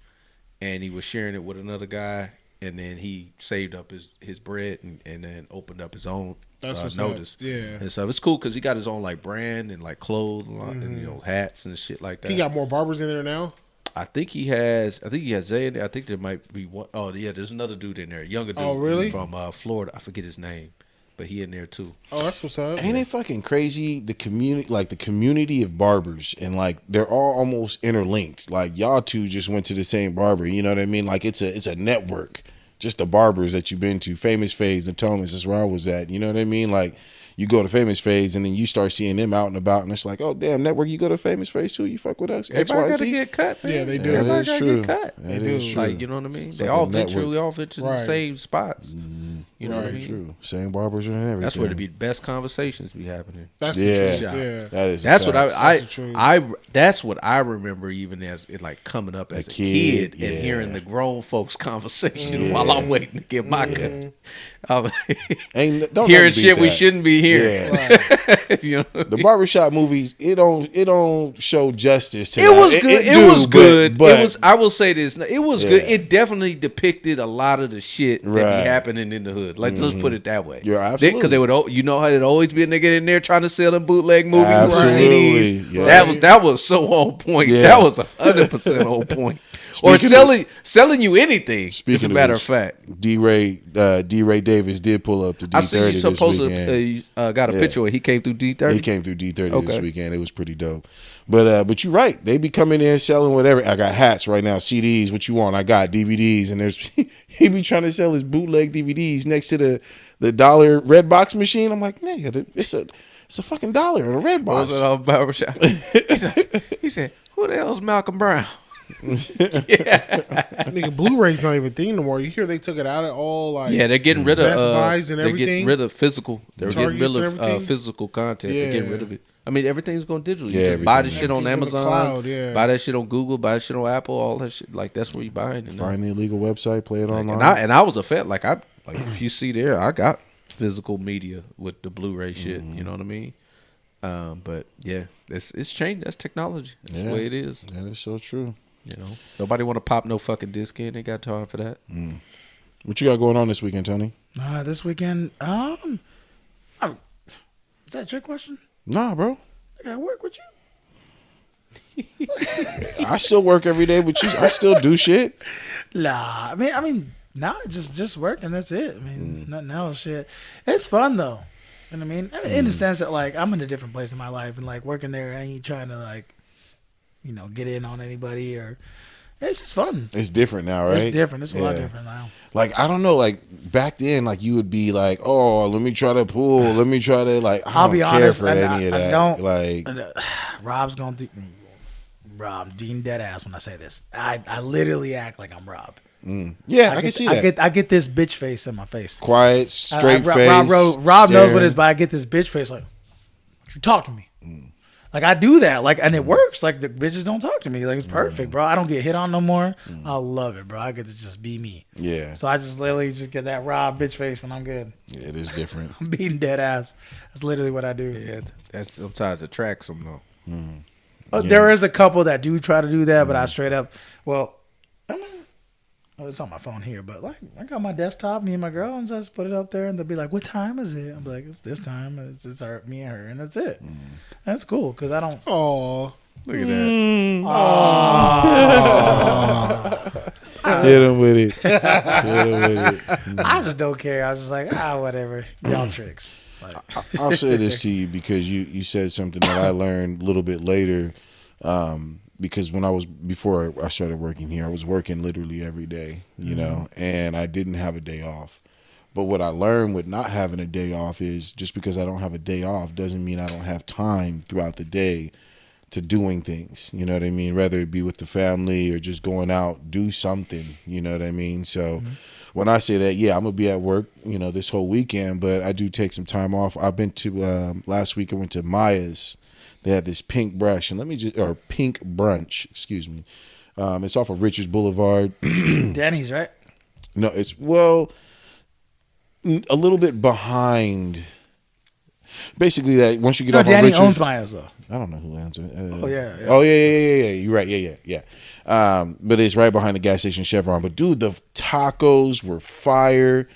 and he was sharing it with another guy, and then he saved up his bread and then opened up his own That's what's up. notice. Yeah. And stuff. It's cool because he got his own like brand and like clothes and hats and shit like that. He got more barbers in there now. I think he has Zay in there. I think there might be one. Oh yeah, there's another dude in there, younger dude. Oh, really? From Florida. I forget his name, but he in there too. Oh, that's what's up. Ain't it fucking crazy? The community of barbers, and like they're all almost interlinked. Like y'all two just went to the same barber. You know what I mean? Like it's a network. Just the barbers that you've been to, Famous Fades and Thomas. That's where I was at. You know what I mean? Like you go to Famous Fades and then you start seeing them out and about, and it's like, oh damn, network. You go to Famous Fades too. You fuck with us. Everybody gotta XYZ. get cut, man. Yeah, they do. That Everybody is gotta true. get cut. That They is do. true. Like, you know what I mean? It's They like all a network. venture. We all venture to Right. the same spots. You know what I Right. mean? True. Same barbers and everything. That's where the best conversations be happening. That's Yeah. the truth. Yeah. That is. That's what That's the truth. that's what I remember even as it like coming up as a kid and yeah. hearing the grown folks conversation while I'm waiting to get my cut. Don't Hearing nothing beat shit we that. shouldn't be hearing. Yeah. You know? The barbershop movies, it don't show justice to It that. was good. It do, was good. But It was. I will say this. It was Yeah. good. It definitely depicted a lot of the shit that Right. be happening in the hood. Like let's put it that way. Yeah, absolutely. Because they would. You know how there'd always be a nigga in there trying to sell them bootleg movies or Absolutely. CDs. Yeah. That was so on point. Yeah. That was 100% on point. Or selling you anything. As a Speaking of matter which, of fact. D. Ray Davis did pull up to D30 I see you this supposed weekend. to got a Yeah. picture where he came through D30. He came through D30 this Okay. weekend. It was pretty dope. But you're right. They be coming in selling whatever. I got hats right now, CDs. What you want? I got DVDs, and there's he be trying to sell his bootleg DVDs next to the dollar red box machine. I'm like, nigga, it's a fucking dollar in a red What box. was it on barbershop? He said, "Who the hell's Malcolm Brown?" Nigga, Blu-ray's not even a thing no more. You hear they took it out of all like Yeah, they're getting rid of Best Buys and they're getting everything. rid of physical. They're getting Targets rid and of everything. physical content. They're getting Yeah. rid of it. I mean, everything's going digital. You Yeah, just buy the everything. shit on Everything's in the Amazon. cloud, yeah. Buy that shit on Google. Buy that shit on Apple. All that shit. Like that's where you buying it. now. Find the illegal website, play it online. And I was a fan. Like if you see there, I got physical media with the Blu-ray shit. You know what I mean? But yeah, it's changed. That's technology. That's the Yeah. way it is. That is so true. You know, nobody want to pop no fucking disc in. They got time for that. What you got going on this weekend, Tony? This weekend, is that a trick question? Nah, bro. I gotta work with you. I still work every day, but I still do shit. Nah, I mean, now just work and that's it. I mean, nothing else. Shit, it's fun though. You know what I mean? In the sense that like I'm in a different place in my life, and like working there, I ain't trying to like, get in on anybody or It's just fun. It's different now, right? It's different. It's a lot different now. Like, I don't know, like back then, like you would be like, oh, let me try to pull, let me try to like. I'll be care honest, for any of that. I don't like. Rob's going to. Rob, being dead ass when I say this. I literally act like I'm Rob. Yeah, I can see that. I get this bitch face in my face. Quiet, straight face. Rob knows what it is, but I get this bitch face like, you talk to me. Like I do that, like, and it works. Like the bitches don't talk to me. Like it's perfect, bro. I don't get hit on no more. I love it, bro. I get to just be me. Yeah. So I just literally just get that Rob bitch face, and I'm good. Yeah, it is different. I'm beating dead ass. That's literally what I do. Yeah, that's sometimes attracts them though. There is a couple that do try to do that, but I straight up, it's on my phone here, but like I got my desktop, me and my girl, and just put it up there, and they'll be like, "What time is it?" I'm like, "It's this time. It's our, me and her, and that's it." That's cool because I don't. Oh, Look at that. Hit him with it. I just don't care. I was just like, whatever, y'all tricks. Like, I'll say this to you because you said something that I learned a little bit later. Because before I started working here, I was working literally every day, you know, and I didn't have a day off. But what I learned with not having a day off is just because I don't have a day off doesn't mean I don't have time throughout the day to doing things, you know what I mean? Whether it be with the family or just going out, do something, you know what I mean? So when I say that, yeah, I'm going to be at work, you know, this whole weekend, but I do take some time off. I've been to, last week I went to Maya's. They had this pink brunch, or pink brunch, excuse me. It's off of Richards Boulevard. Danny's, right? No, it's, a little bit behind. Basically, that once you get off Danny on Richards. owns Maya's, though. I don't know who owns it. Yeah. Oh, yeah. You're right. Yeah. But it's right behind the gas station Chevron. But, dude, the tacos were fire.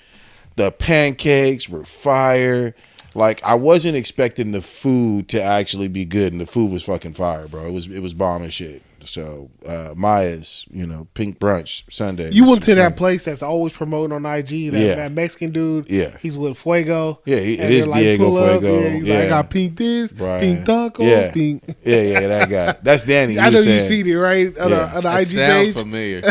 The pancakes were fire. Like, I wasn't expecting the food to actually be good, and the food was fucking fire, bro. It was bomb and shit. So, Maya's, you know, pink brunch Sunday. You went to that place that's always promoting on IG. That Mexican dude. Yeah. He's with Fuego. Yeah, it is like, Diego Fuego. Yeah, he's like, I got pink this, Right. pink tacos, Yeah. pink. Yeah, that guy. That's Danny. I know you seen it, right? On the That IG sound page. familiar.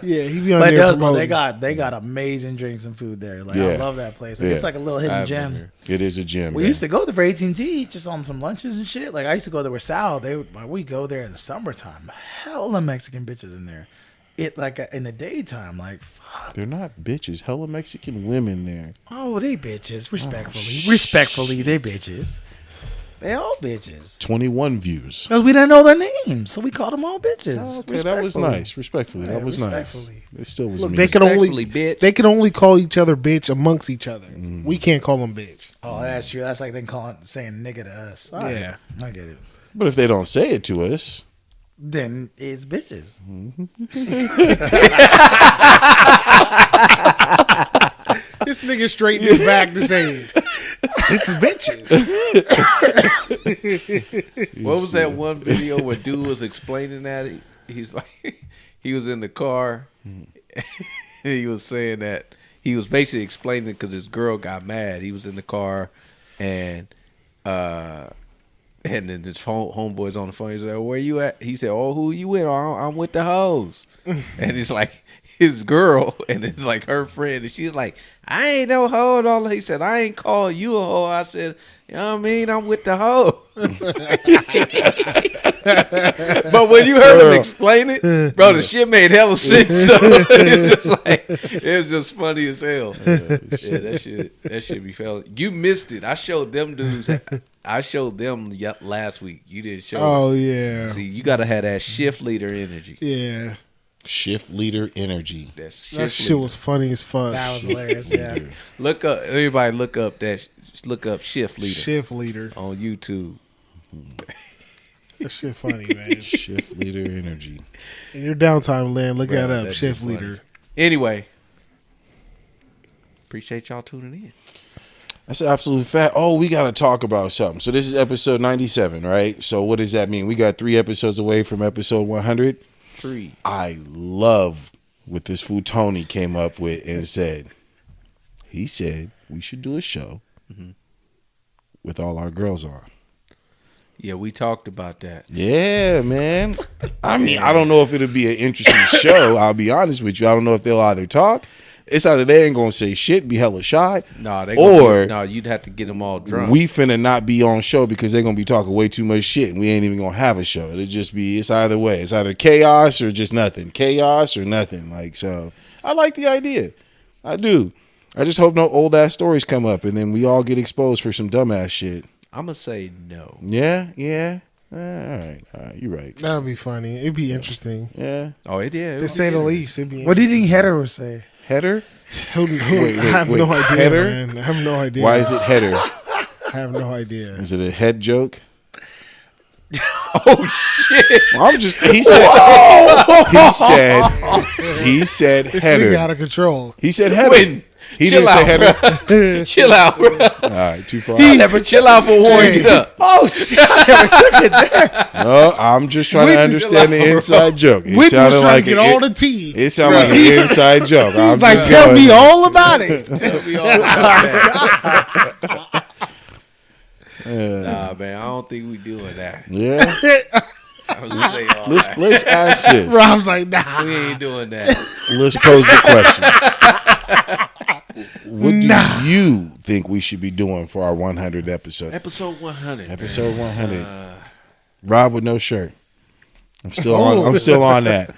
Yeah, he be on But it there does, bro. promoting. They got amazing drinks and food there. Like Yeah. I love that place. Like, Yeah. It's like a little hidden I've been gem. there. It is a gym. We man. used to go there for AT&T just on some lunches and shit. Like I used to go there with Sal. We go there in the summertime. Hella Mexican bitches in there. In the daytime, like fuck. They're not bitches. Hella Mexican women there. Oh, they bitches. Respectfully, they bitches. They all bitches. 21 views. Because we didn't know their names, so we called them all bitches. Oh, okay, that was nice. Respectfully, that was nice. respectfully. It still was Look, me. they can Respectfully, bitch. they can only call each other bitch amongst each other. We can't call them bitch. Oh, that's true. That's like them saying nigga to us. All right. Yeah. I get it. But if they don't say it to us, Then it's bitches. This nigga straightened his back to say it's bitches. What was that one video where dude was explaining that? He's like, he was in the car. And he was saying that he was basically explaining because his girl got mad. He was in the car, and then his homeboy's on the phone. He's like, "Where you at?" He said, "Oh, who you with?" "Oh, I'm with the hoes." And it's like his girl, and it's like her friend, and she's like, "I ain't no hoe." And all he said, "I ain't call you a hoe." I said, "You know what I mean? I'm with the hoe." But when you heard him explain it, bro, the shit made hella sense. So it was just funny as hell. Yeah, that shit be felt. You missed it. I showed them dudes. I showed them last week. You didn't show. Oh them. yeah. See, you gotta have that shift leader energy. Yeah. shift leader energy. That That shit was funny as fuck. That was hilarious. Yeah. Look up, everybody. Look up shift leader Shift leader. on YouTube. That shit funny, man. Shift leader energy. In your downtime, Lynn, look Bro, that up. that Shift shit funny. leader. Anyway, appreciate y'all tuning in. That's an absolute fact. Oh, we got to talk about something. So this is episode 97, right? So what does that mean? We got 3 episodes away from episode 100. 3. I love what this fool Tony came up with and said. He said we should do a show with all our girls on. Yeah, we talked about that. Yeah, man. I mean, I don't know if it'll be an interesting show. I'll be honest with you. I don't know if they'll either talk. It's either they ain't gonna say shit, be hella shy, No, you'd have to get them all drunk. we finna not be on show because they're gonna be talking way too much shit, and we ain't even gonna have a show. It'll just be, it's either way. It's either chaos or just nothing. Chaos or nothing. Like, so I like the idea. I do. I just hope no old ass stories come up, and then we all get exposed for some dumbass shit. I'm gonna say no. Yeah. All right. You're right. That would be funny. It'd be interesting. Yeah. Oh, it did. To say the least, it'd be. What do you think Header would say? Header? Wait, wait, I have no idea, Header? man. I have no idea. Why is it header? I have no idea. Is it a head joke? Oh shit! I'm just. He said This header. nigga out of control. He said header. Wait, He chill didn't say out, header. Chill out, bro. All right, too far. Never chill out for warming it up. Oh shit! I took it there. No, I'm just trying to Whitney, understand the inside joke. It Whitney was sounded trying like to get all the tea. It sounded like an inside joke. He was I'm like, just tell going- me all about it. Tell me all about that. Nah, man, I don't think we doing that. Yeah. I was saying all that. Let's ask this. Rob's like, nah. We ain't doing that. Let's pose the question. What do you think we should be doing for our 100th episode? Episode 100. Episode man. 100. Rob with no shirt. I'm still on. I'm still on that.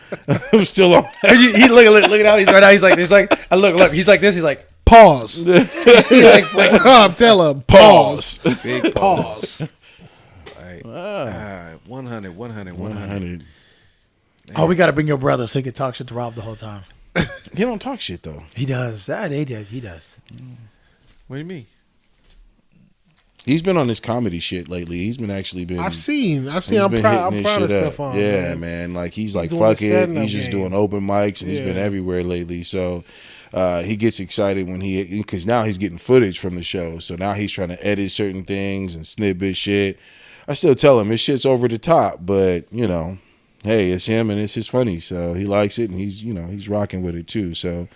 I'm still on. He look at how he's right now. He's like, there's like, look. He's like this. He's like, Pause. he's like flexing. Tell him, pause. Big pause. Right. 100. 100. Oh, we got to bring your brother so he can talk shit to Rob the whole time. He don't talk shit though. He does. He does. What do you mean? He's been on this comedy shit lately. He's been actually been. I've seen. He's I'm been proud hitting of his shit stuff up. on. Yeah, man. Like he's like, doing fuck the it. stand-up He's just game. doing open mics, and he's been Yeah. everywhere lately. So he gets excited when because now he's getting footage from the show. So now he's trying to edit certain things and snippet shit. I still tell him his shit's over the top, but you know, hey, it's him and it's his funny, so he likes it and he's rocking with it too. So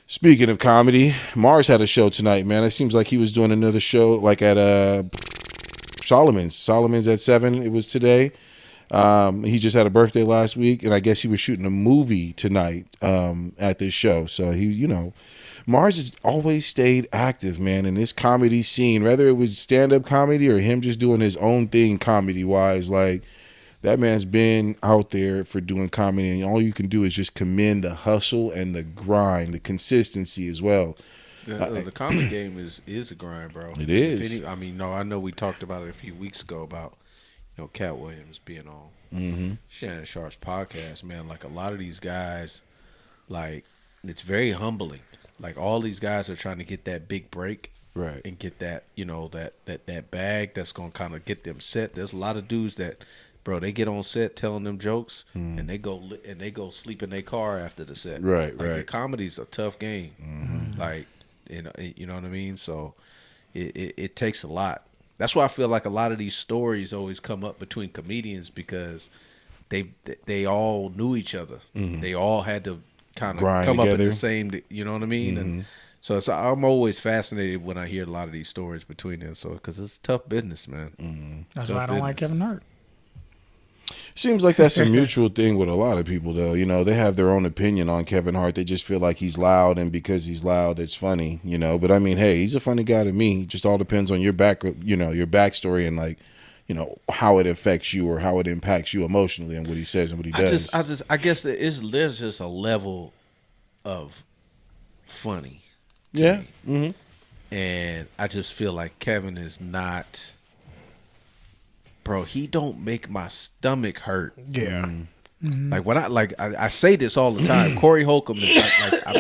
speaking of comedy, Mars had a show tonight, man. It seems like he was doing another show like at Solomon's at 7. It was today. He just had a birthday last week, and I guess he was shooting a movie tonight at this show. So Mars has always stayed active, man, in this comedy scene, whether it was stand-up comedy or him just doing his own thing comedy-wise. Like, that man's been out there for doing comedy, and all you can do is just commend the hustle and the grind, the consistency as well. The comedy game is a grind, bro. It is. I know we talked about it a few weeks ago about, Cat Williams being on Shannon Sharp's podcast, man. Like, a lot of these guys, like, it's very humbling. Like, all these guys are trying to get that big break, Right. and get that, that bag that's gonna kind of get them set. There's a lot of dudes that, bro, they get on set telling them jokes, and they go sleep in their car after the set. Right, like, right. The comedy's a tough game. Like, you know what I mean. So it takes a lot. That's why I feel like a lot of these stories always come up between comedians because they all knew each other. They all had to kind of Grind come up together. at the same, you know what I mean? And so I'm always fascinated when I hear a lot of these stories between them. So because it's tough business, man. That's Tough why I don't like business. Kevin Hart. Seems like that's a mutual thing with a lot of people, though. They have their own opinion on Kevin Hart. They just feel like he's loud, and because he's loud, it's funny, But I mean, hey, he's a funny guy to me. It just all depends on your your backstory and how it affects you or how it impacts you emotionally and what he says and what he does. I guess there's just a level of funny. to Yeah. me. And I just feel like Kevin is not, bro. He don't make my stomach hurt. Yeah. Like when I say this all the time. Corey Holcomb is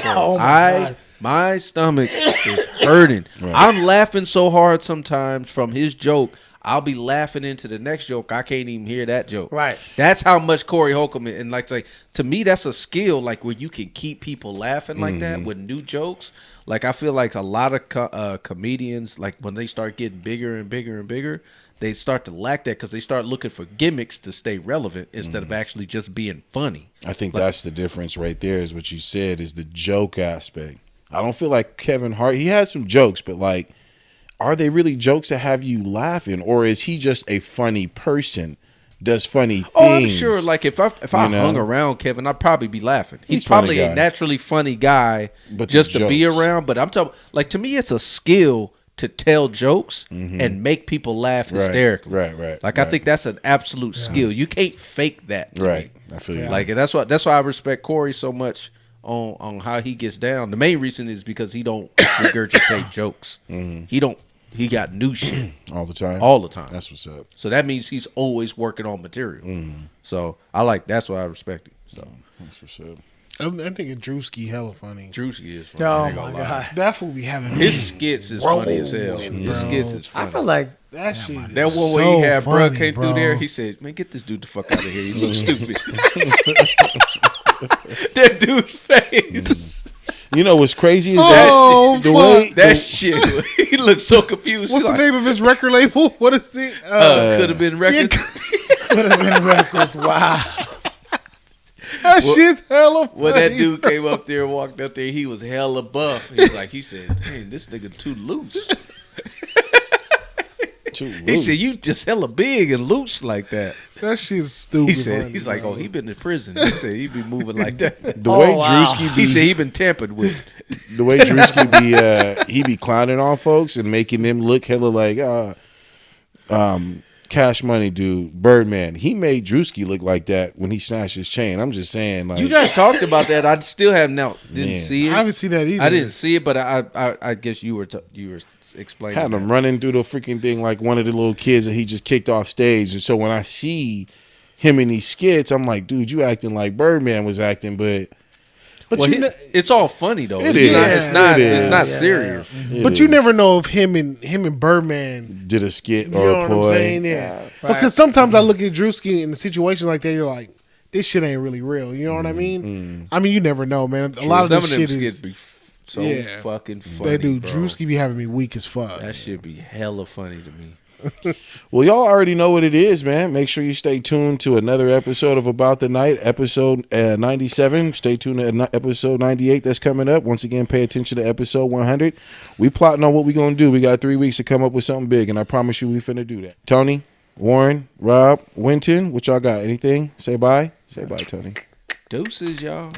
Oh my God. my stomach is hurting. Right. I'm laughing so hard sometimes from his joke. I'll be laughing into the next joke. I can't even hear that joke. Right. That's how much Corey Holcomb is. And to me, that's a skill. Like where you can keep people laughing like that with new jokes. Like I feel like a lot of comedians, like when they start getting bigger and bigger and bigger, they start to lack that because they start looking for gimmicks to stay relevant instead of actually just being funny. I think that's the difference right there is what you said is the joke aspect. I don't feel like Kevin Hart, he had some jokes, but are they really jokes that have you laughing, or is he just a funny person? Does funny things? Oh, I'm sure. Like if I know? hung around Kevin, I'd probably be laughing. He's a funny probably guy. a naturally funny guy, But just the to be jokes. around. But I'm talking like to me, it's a skill to tell jokes and make people laugh hysterically. Right. Like I think that's an absolute skill. You can't fake that. To Right. me. I feel you. Like and that's why I respect Corey so much on how he gets down. The main reason is because he don't regurgitate jokes. He got new shit all the time. all the time. That's what's up. So that means he's always working on material. So that's why I respect him. So That's what's up. I think Drewski hella funny. Drewski is funny. Oh I ain't my gonna lie. god. That fool be having His skits is funny as hell. Rolling, His bro. skits is funny. I feel like that shit. that one is where so he had funny, bruh came bro. through there, he said, "Man, get this dude the fuck out of here. He looks stupid." That dude's face. You know what's crazy is Oh, that the fuck. way That shit. He looks so confused. What's He's the like, name of his record label? What is it? could have been records. could have been records. Wow. That shit's hella funny. When that dude came up there and walked up there, he was hella buff. He said, "Dang, this nigga too loose." too He loose. said, "You just hella big and loose like that." That shit's stupid. He said, funny, "He's like, bro. oh, he been in prison." He said he be moving like that. the way wow. Drewski He be, said he been tampered with. the way Drewski be, he be clowning on folks and making them look hella like, Cash Money dude, Birdman. He made Drewski look like that when he snatched his chain. I'm just saying, like, You guys talked about that. I still have now didn't Man. see it. I haven't seen that either. I didn't see it, but I guess you were explaining. had that. him running through the freaking thing like one of the little kids that he just kicked off stage. And so when I see him in these skits, I'm like, dude, you acting like Birdman was acting, but But Well, you, it's all funny though. It It's not- is. It's not. It It's is. not Yeah, serious. but you never know if him and Birdman. did a skit You or know a what ploy. I'm saying? Yeah. Right. Because sometimes I look at Drewski in a situation like that, you're like, this shit ain't really real. You know what I mean? I mean, you never know, man. A lot of Some this of them shit skits is. be so Yeah. fucking funny. That dude bro. Drewski be having me weak as fuck. That shit be hella funny to me. Well, y'all already know what it is, man. Make sure you stay tuned to another episode of About the Night, episode 97. Stay tuned to episode 98 that's coming up. Once again, pay attention to episode 100. We plotting on what we going to do. We got 3 weeks to come up with something big, and I promise you we finna do that. Tony, Warren, Rob, Winton, what y'all got? Anything? Say bye? Say bye, Tony. Deuces, y'all.